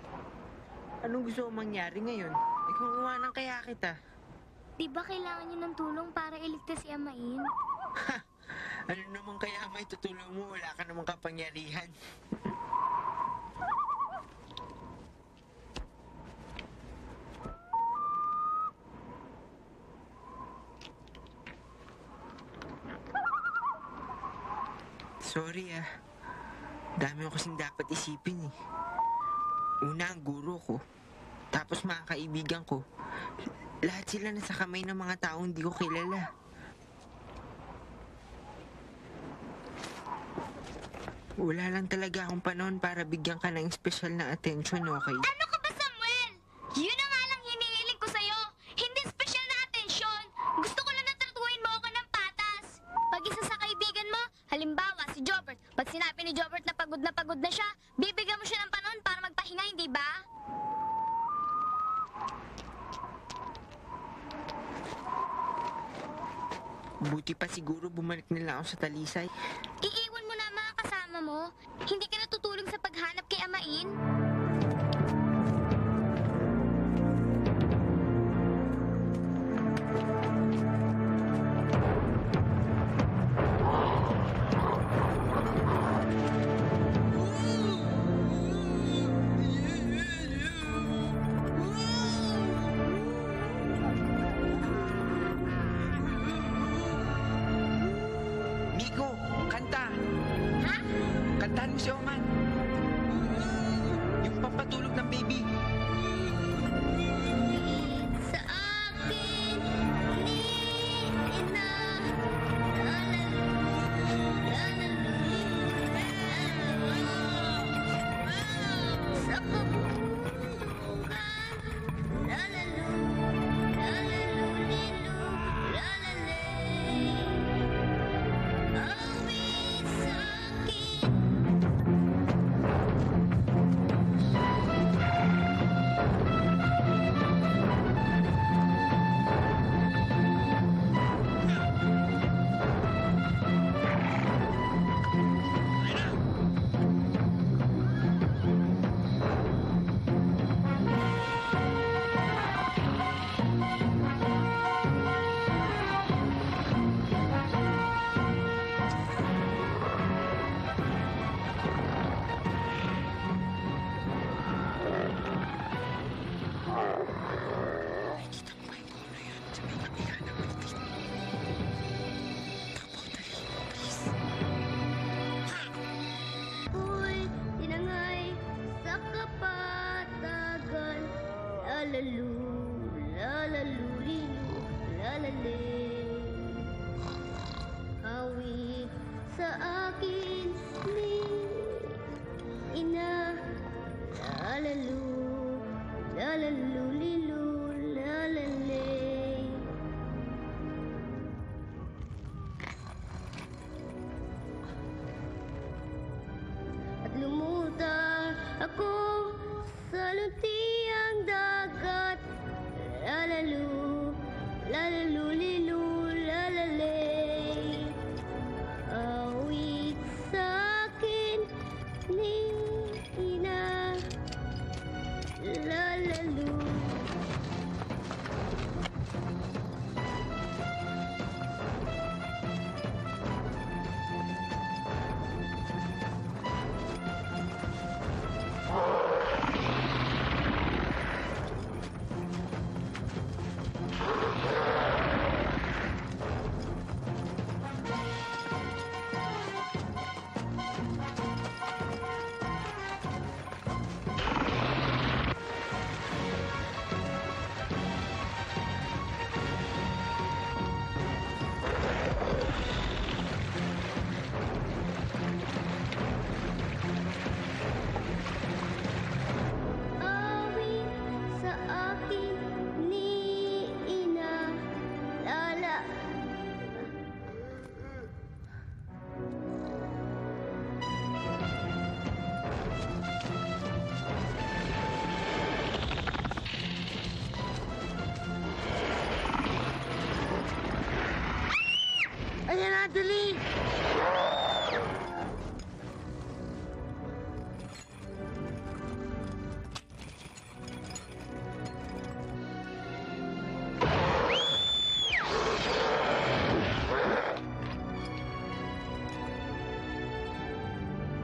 Anong gusto mong mangyari ngayon? Eh kung iwanan kaya kita. Di ba kailangan niyo ng tulong para iligtas si Amain? Ano naman kaya may tutulong mo? Wala ka namang kapangyarihan. Sorry ah. Dami ko kasing dapat isipin eh. Una ang guro ko. Tapos mga kaibigan ko. Lahat sila nasa kamay ng mga taong hindi ko kilala. Wala lang talaga akong panahon para bigyan ka ng espesyal na atensyon, okay? Ano ka ba, Samuel? Yun na nga lang hinihiling ko sa'yo. Hindi special na atensyon. Gusto ko lang na tratuhin mo ako ng patas. Pag isa sa kaibigan mo, halimbawa si Jobert, pag sinabi ni Jobert na pagod na siya, bibigyan mo siya ng panahon para magpahinga, hindi ba? Buti pa siguro bumalik na lang ako sa Talisay. Iiwan mo na ang mga kasama mo. Hindi ka natutulong sa paghanap kay Amain. Miko, kanta! Ha? Kantahan mo si Oman. Lalalu, lalalulilu, lalale. Awit sa akin ni ina. Lalalu, lalalulilu, lalale. At lumutang ako sa luntiang dagat. Lalalu, lalalulilu, lalale. Awit sa akin ni ina. Lalalu. Awit sa akin ni ina. Lala. Ayan na, dali!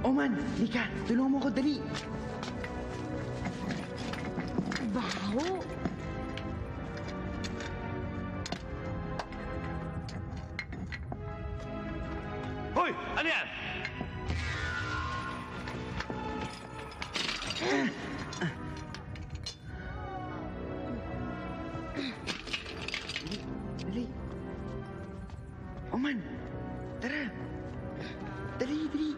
Oman, Lika, tulungan mo ko, dali. Baho! Hoy! Ano yan? Dali. Oman, tara. Dali, dali.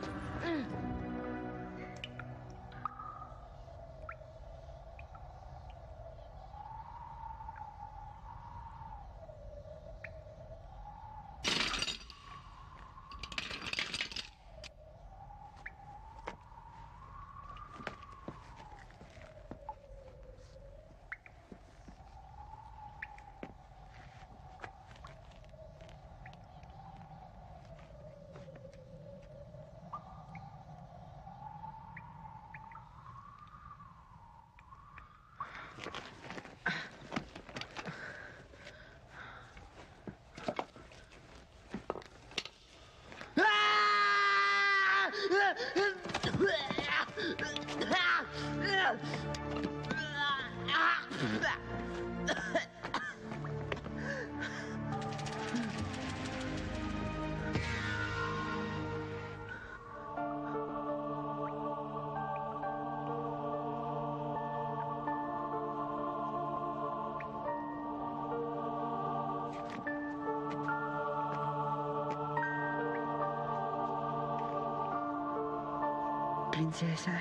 Prinsesa.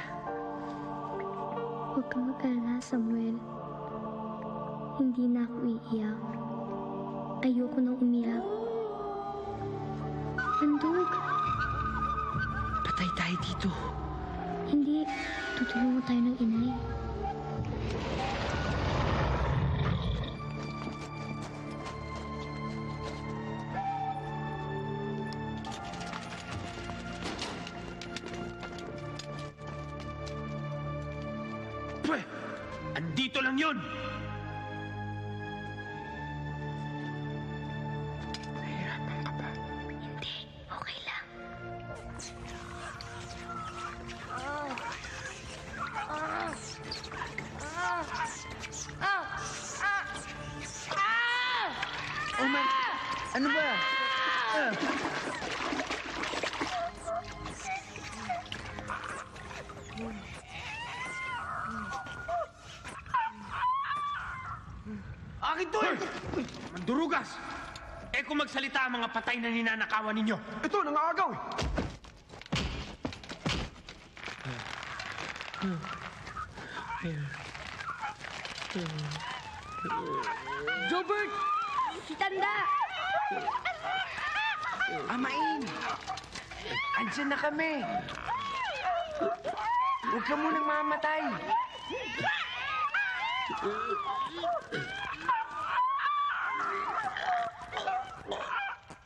Huwag kang mag-alala, Samuel. Hindi na ako iiyak. Ayoko nang umiyak. Handog! Patay tayo dito. Hindi. Tutulungan tayo ng inay. Pwe! Andito lang yun! Nahihirapan ka ba? Hindi. Okay lang. Oman, ano ba? Akin to eh! Mandurugas! Eh kung magsalita ang mga patay na ninanakawan ninyo. Ito, nangaagaw eh! Jobert! Si Tanda! Amain! Andyan na kami! Huwag ka munang mamatay!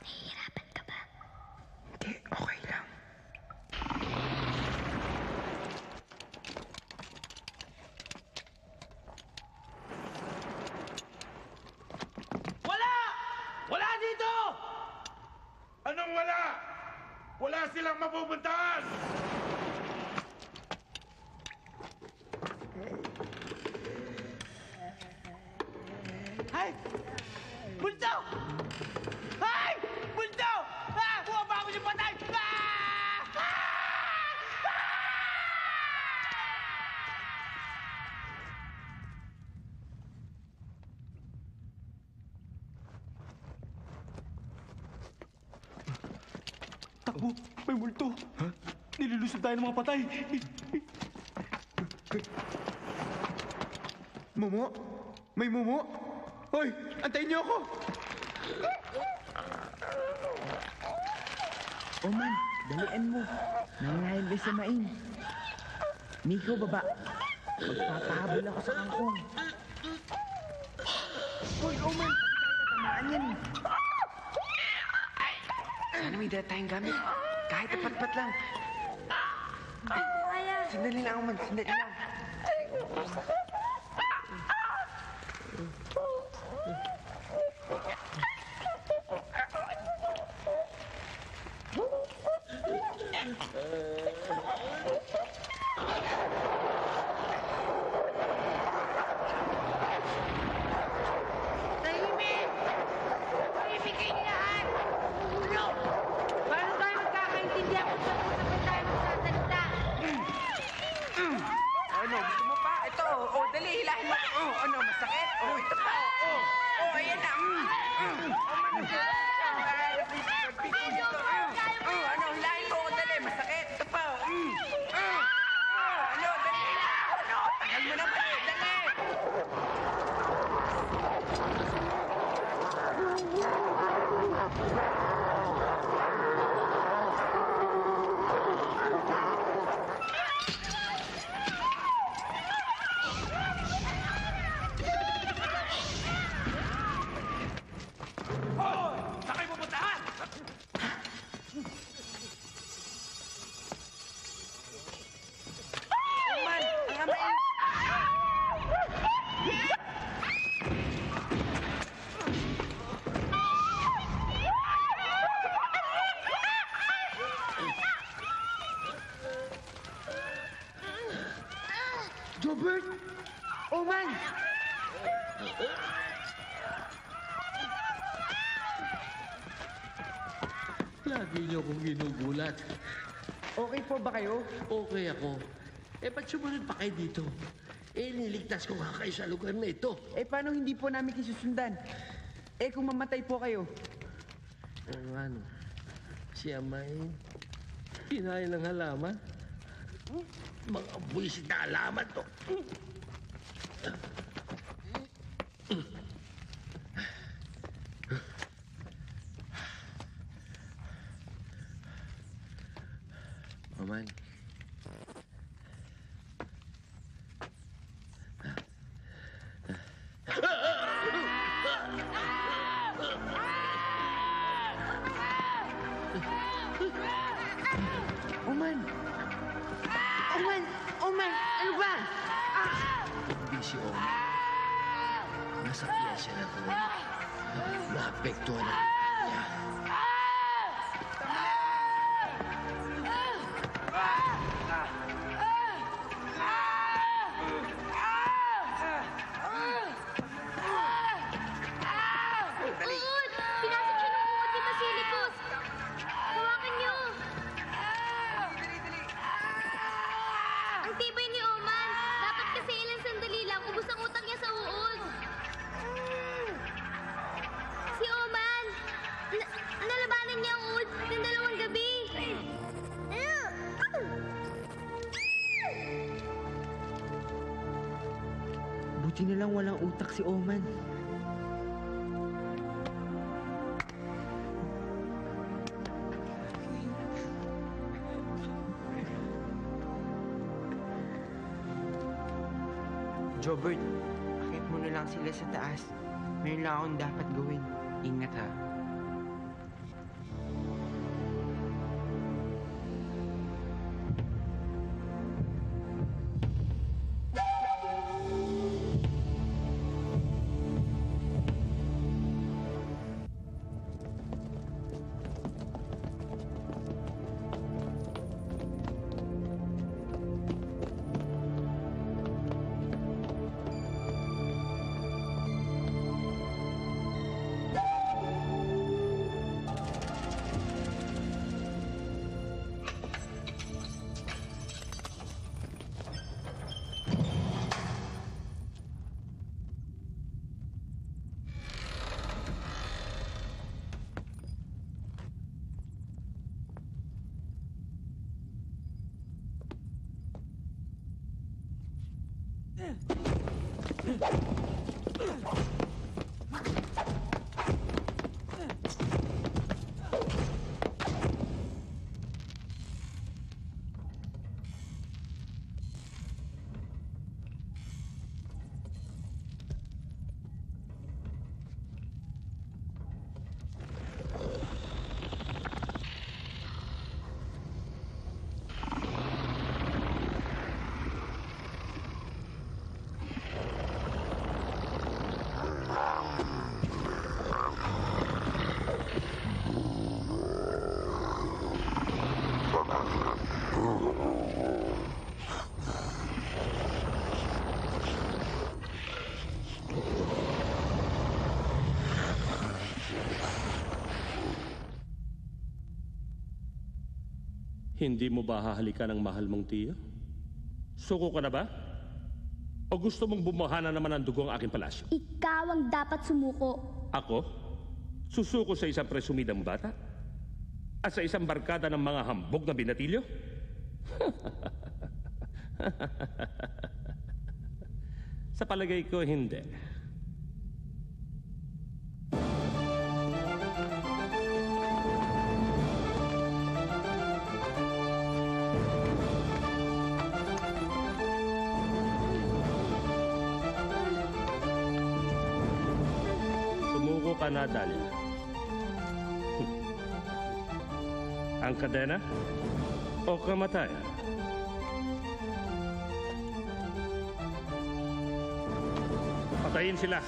Nahihirapan ka ba? Hindi, okay lang. Wala! Wala dito! Anong wala? Wala silang mapupuntahan! Hay! Bulto! Hay! Bulto! Ah! Bumaba mo yung patay! Ah! Takbo! May multo! Ha? Nilulusog tayo ng mga patay! Momo? May Momo? Hoy! Antayin niyo ako! Oman, dalian mo. Nangyayal ba sa main? Nico, baba. Magpapahabol ako sa kangkong. Hoy, Oman! Tamaan yan. Sana may dala tayong gamit. Kahit apat-pat lang. Sandali lang, Oman. Sandali lang. Tahimik! Tahimik kayong lahat! Ano? Paano tayo magkakaintindihan kung sabay tayo magsasalita? Ano? Gusto mo pa? Ito, dali, hilahin mo. Ano, masakit? Ito pa. Ayan na. Ano, hilahin ko. Dali, masakit. Ito pa. Ano, dali. Ano, tagal mo na pa. Dali. Saan kayo pupuntahan? Oman, ang amain. Jobert! Oman! Lagi niyo akong ginugulat. Okay po ba kayo? Okay ako. Eh, ba't sumunod pa kayo dito? Eh, niligtas ko nga kayo sa lugar na ito. Eh, paano hindi po namin kisusundan? Eh, kung mamatay po kayo. Ano? Siya may kinain ng halaman? Mga buwisit na halaman to. Oman. Oman! Oman! Oman! Ano ba? Hindi si Oman. Nasakyan siya na po. Naapektuhan ang niya. Uod! Pinasok siya ng uod ni Basilicus! Hawakan niyo! Ang tibay ni Oman! Dapat kasi ilang sandali lang, ubos ang utang niya sa uod! Buti na lang walang utak si Oman. Jobert, akit mo na lang sila sa taas. Mayroon lang akong dapat gawin. Ingat ha. Hindi mo ba hahalikan ang mahal mong tiyo? Suko ka na ba? O gusto mong bumahana naman ang dugo ang aking palasyo? Ikaw ang dapat sumuko. Ako? Susuko sa isang presumidang bata? At sa isang barkada ng mga hambog na binatilyo? Sa palagay ko, hindi. Sumuko ka na, Dahlia. Ang kadena o kamatayan? Patayin sila.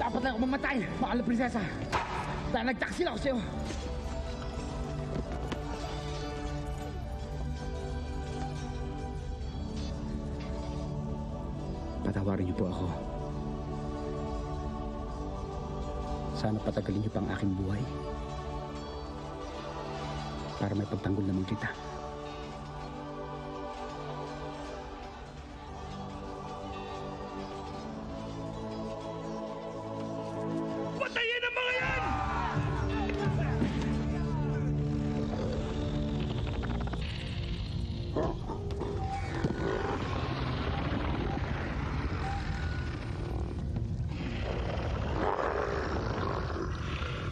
Dapat na ako mamatay, mahal na prinsesa. Dahil nagtaksil ako sa'yo. Patawarin niyo po ako. Sana patagalin niyo pa ang aking buhay. Para may pagtanggol naman kita. Patayin ang mga yan!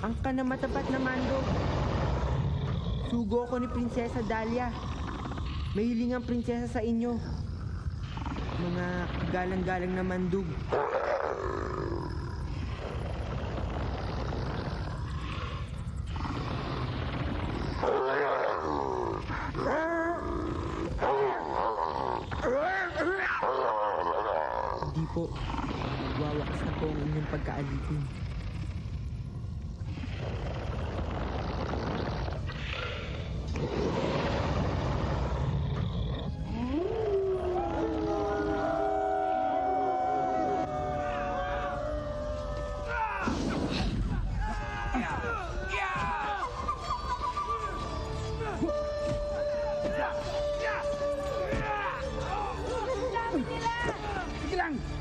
Ang kanamatapat na mandog. Sugo ko ni Prinsesa Dahlia. May hilingang prinsesa sa inyo. Mga galang-galang na mandog. Hindi po. Wawakas na po ang inyong pagkaalipin.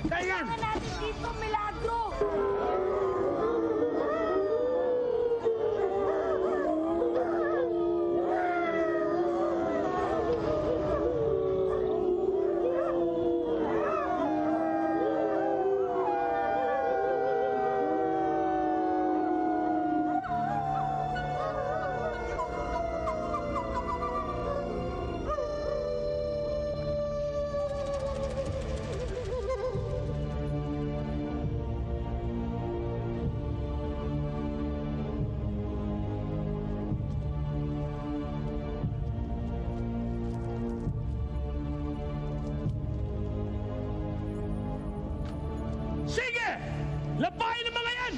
Kailangan natin dito, Milagro! Sige! Lapain ang mga yan!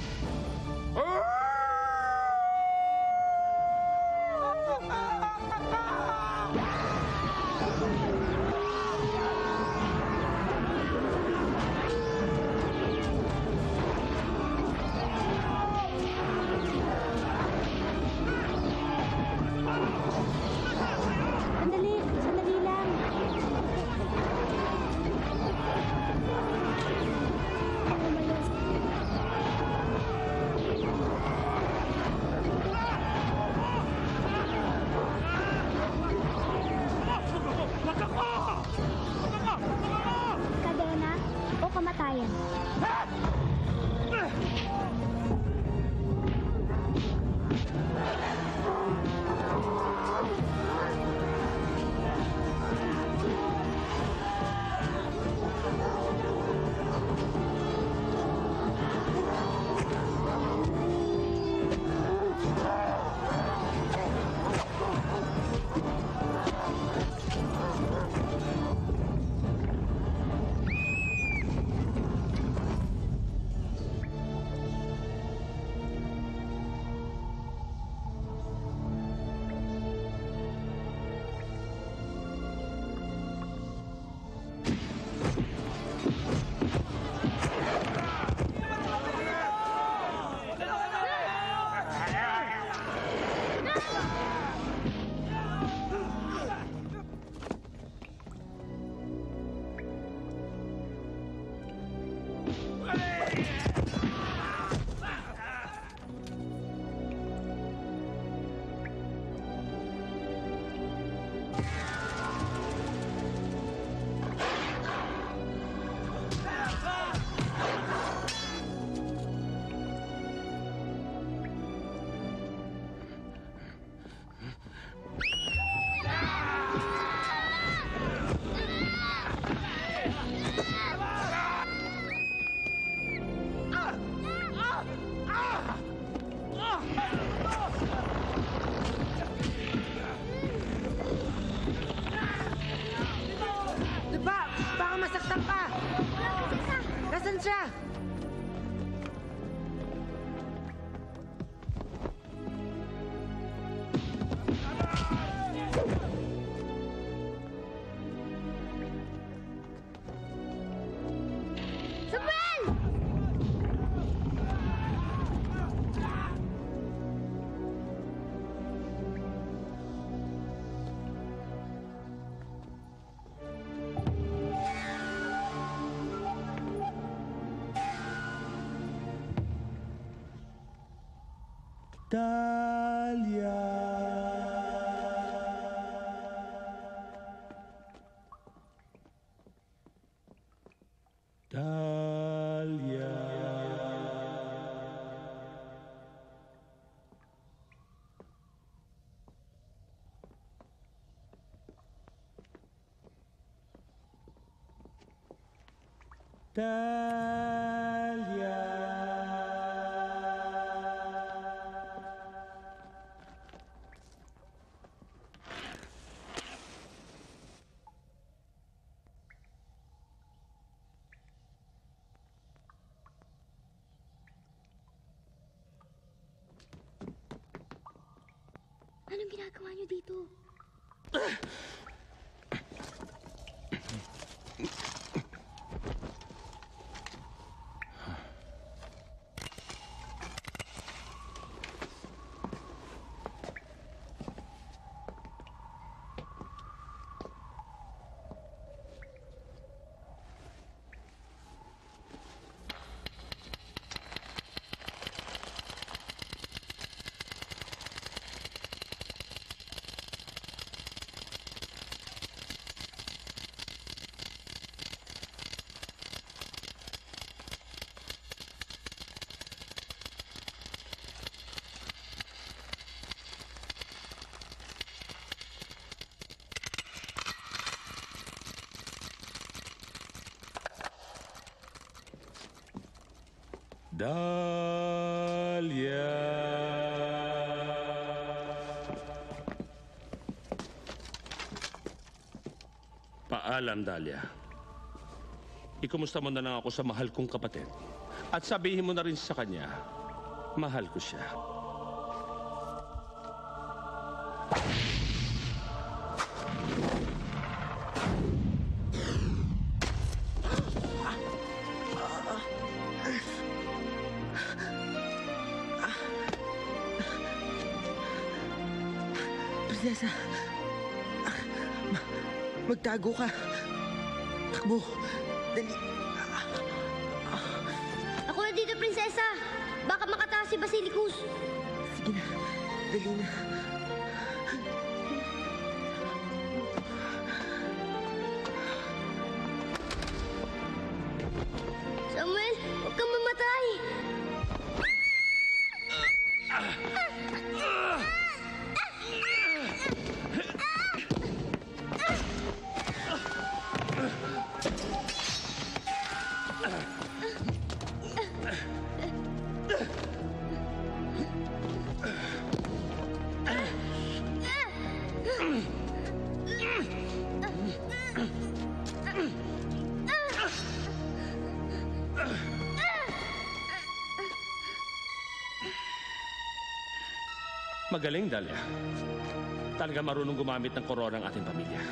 Sandali lang. Kadena o kamatayan? Diba? Baka masaktan ka! Nasaan siya? Samuel! Dahlia. Dahlia. Anong ginagawa niyo dito? Dahlia. Paalam, Dahlia. Ikumusta mo na lang ako sa mahal kong kapatid. At sabihin mo na rin sa kanya, mahal ko siya. Prinsesa, magtago ka. Takbo. Dali. Ako na dito, prinsesa. Baka makataas si Basilicus. Sige na. Dali na. Samuel, huwag kang mamatay. Magaling, Dahlia. Talaga marunong gumamit ng korona ang ating pamilya.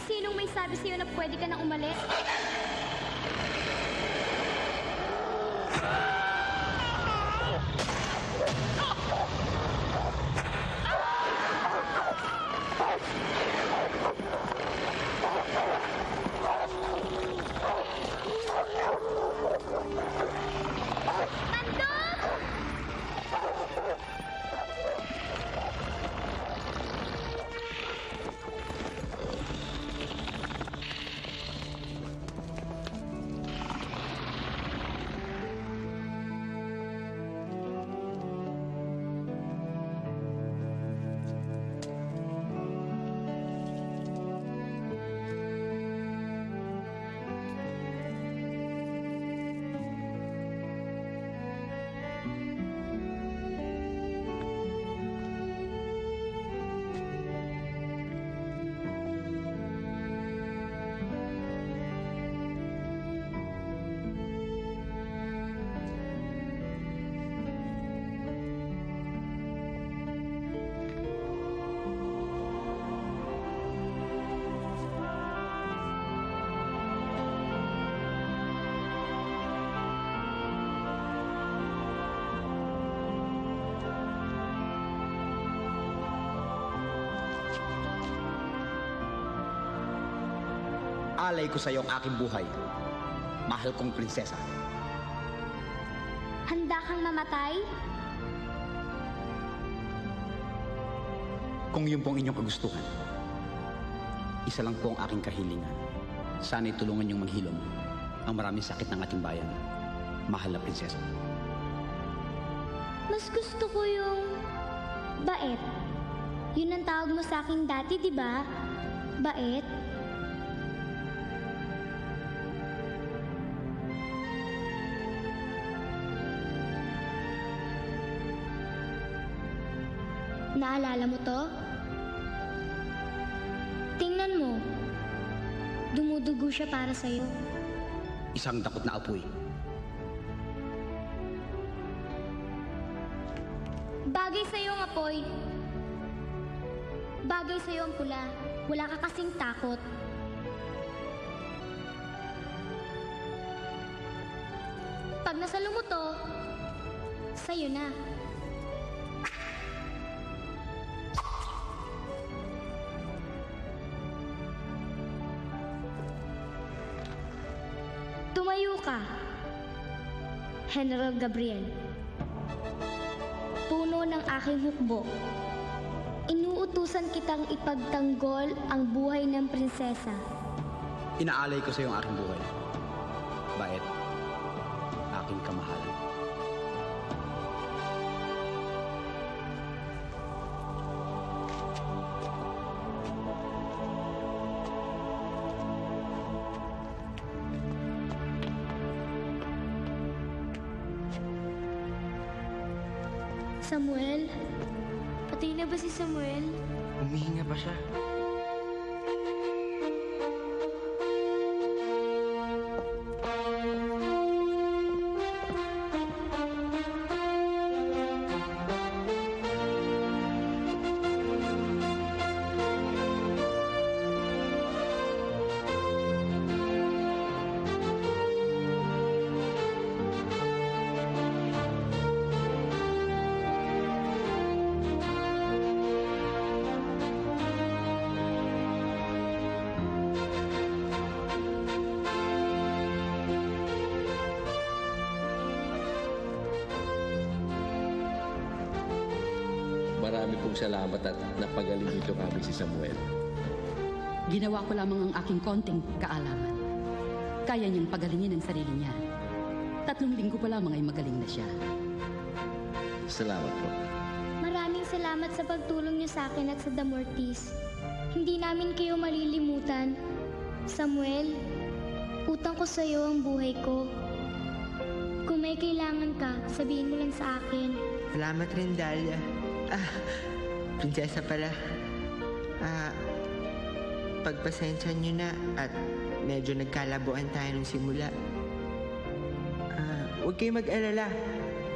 Sinong may sabi sa'yo na pwede ka nang umalis? alay ko sa iyo ang aking buhay. Mahal kong prinsesa. Handa kang mamatay? Kung yun po ang inyong kagustuhan, isa lang po ang aking kahilingan. Sana'y tulungan niyong maghilom ang maraming sakit ng ating bayan. Mahal na prinsesa. Mas gusto ko yung bait. Yun ang tawag mo sa akin dati, di ba? Bait? Naalala mo to? Tingnan mo. Dumudugo siya para sa'yo. Isang dakot na apoy. Bagay sa'yo ang apoy. Bagay sa'yo ang pula. Wala ka kasing takot. Pag nasalo mo to, sa'yo na. Tumayo ka, General Gabriel. Puno ng aking hukbo. Inuutusan kitang ipagtanggol ang buhay ng prinsesa. Inaalay ko sa iyo ang aking buhay. Bait, aking kamahalan. Samuel? Patay na ba si Samuel? Humihinga pa siya. Marami pong salamat at napagaling nito kami si Samuel. Ginawa ko lamang ang aking konting kaalaman. Kaya niyang pagalingin ang sarili niya. 3 linggo pa lamang ay magaling na siya. Salamat po. Maraming salamat sa pagtulong niyo sa akin at sa Damortis. Hindi namin kayo malilimutan. Samuel, utang ko sa iyo ang buhay ko. Kung may kailangan ka, sabihin mo lang sa akin. Salamat rin, Dahlia. Prinsesa pala. Pagpasensya niyo na at medyo nagkalabuan tayo nung simula. Huwag kayo mag-alala.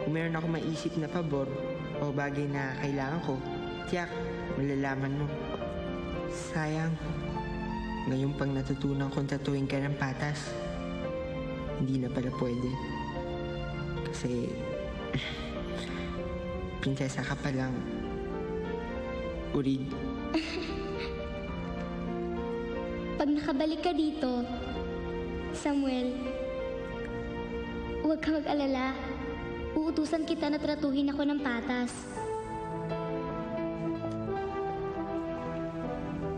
Kung meron ako maisip na pabor o bagay na kailangan ko, tiyak, malalaman mo. Sayang, ngayon pang natutunan kong tatuin ka ng patas, hindi na pala pwede. Kasi, prinsesa ka palang urid. Pag nakabalik ka dito, Samuel, huwag ka mag-alala. Uutusan kita na tratuhin ako ng patas.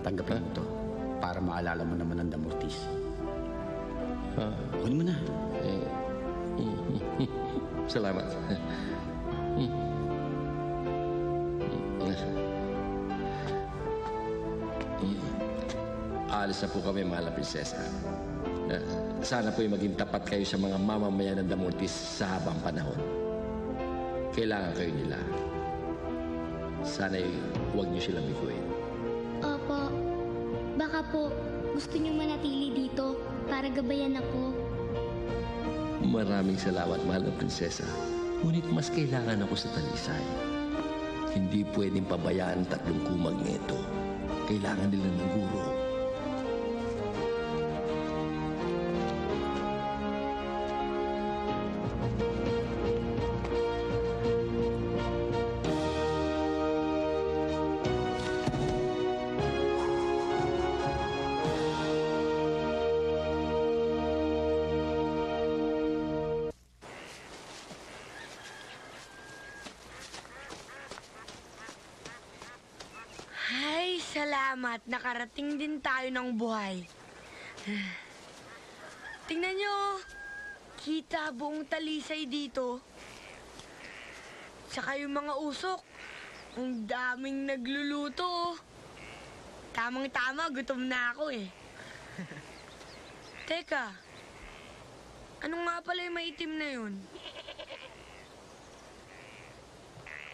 Tanggapin mo to para maalala mo naman ang Damortis. Kunin mo na. Salamat. Aalis na po kami, mahal na prinsesa. Sana po'y maging tapat kayo sa mga mamamayan ng Damortis sa habang panahon. Kailangan kayo nila. Sana'y huwag niyo silang biguin. Opo. Baka po gusto niyo manatili dito para gabayan ako. Maraming salamat, mahal na prinsesa. Ngunit mas kailangan ako sa talisay. Hindi pwedeng pabayaan 3 kumag nito. Kailangan nila ng guro. Salamat, nakarating din tayo ng buhay. Tingnan nyo, kita buong talisay dito. Tsaka yung mga usok, ang daming nagluluto. Tamang-tama, gutom na ako eh. Teka, ano nga pala yung maitim na yun?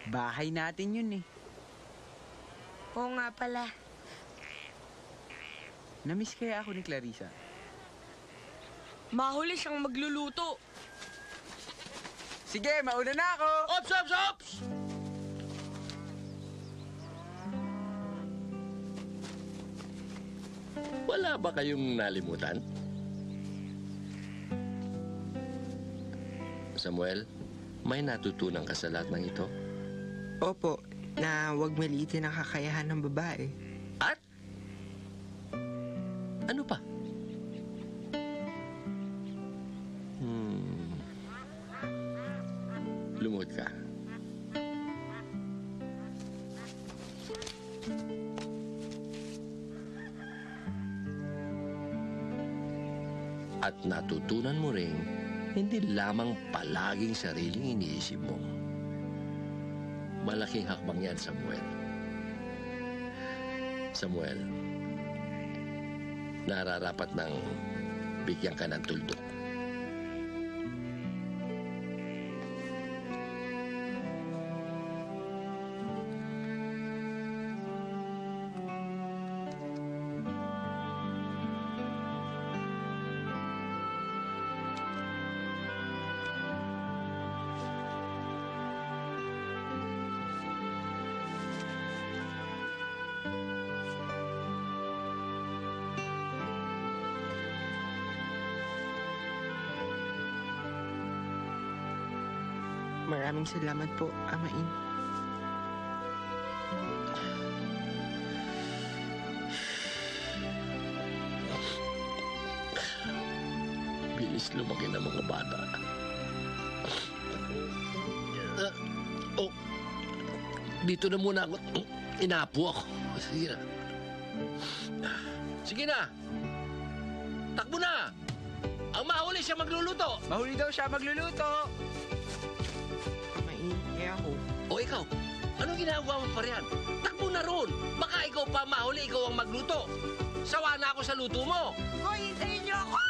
Bahay natin yun eh. Oo nga pala. Namiss kaya ako ni Clarissa. Mahuli siyang magluluto. Sige, mauna na ako! Ops, ops, ops! Wala ba kayong nalimutan? Samuel, may natutunan ka sa lahat ng ito? Opo, na huwag maliitin ang kakayahan ng babae. At? Ano pa? Lumuhod ka. At natutunan mo rin, hindi lamang palaging sariling iniisip mo. Malaking hakbang yan, Samuel. Samuel, nararapat ng bigyan ka ng tuldok. Maraming salamat po, Amain. Bilis lumaki ng mga bata. Dito na muna ako. Inapo ako. Sige na. Sige na. Takbo na. Ang mahuli siya magluluto. Mahuli daw siya magluluto. Amain, kaya ako. O ikaw, anong ginagawa mo pa riyan? Takbo na ron. Baka ikaw pa mahuli, ikaw ang magluto. Sawa na ako sa luto mo. Hoy, hintayin niyo ako!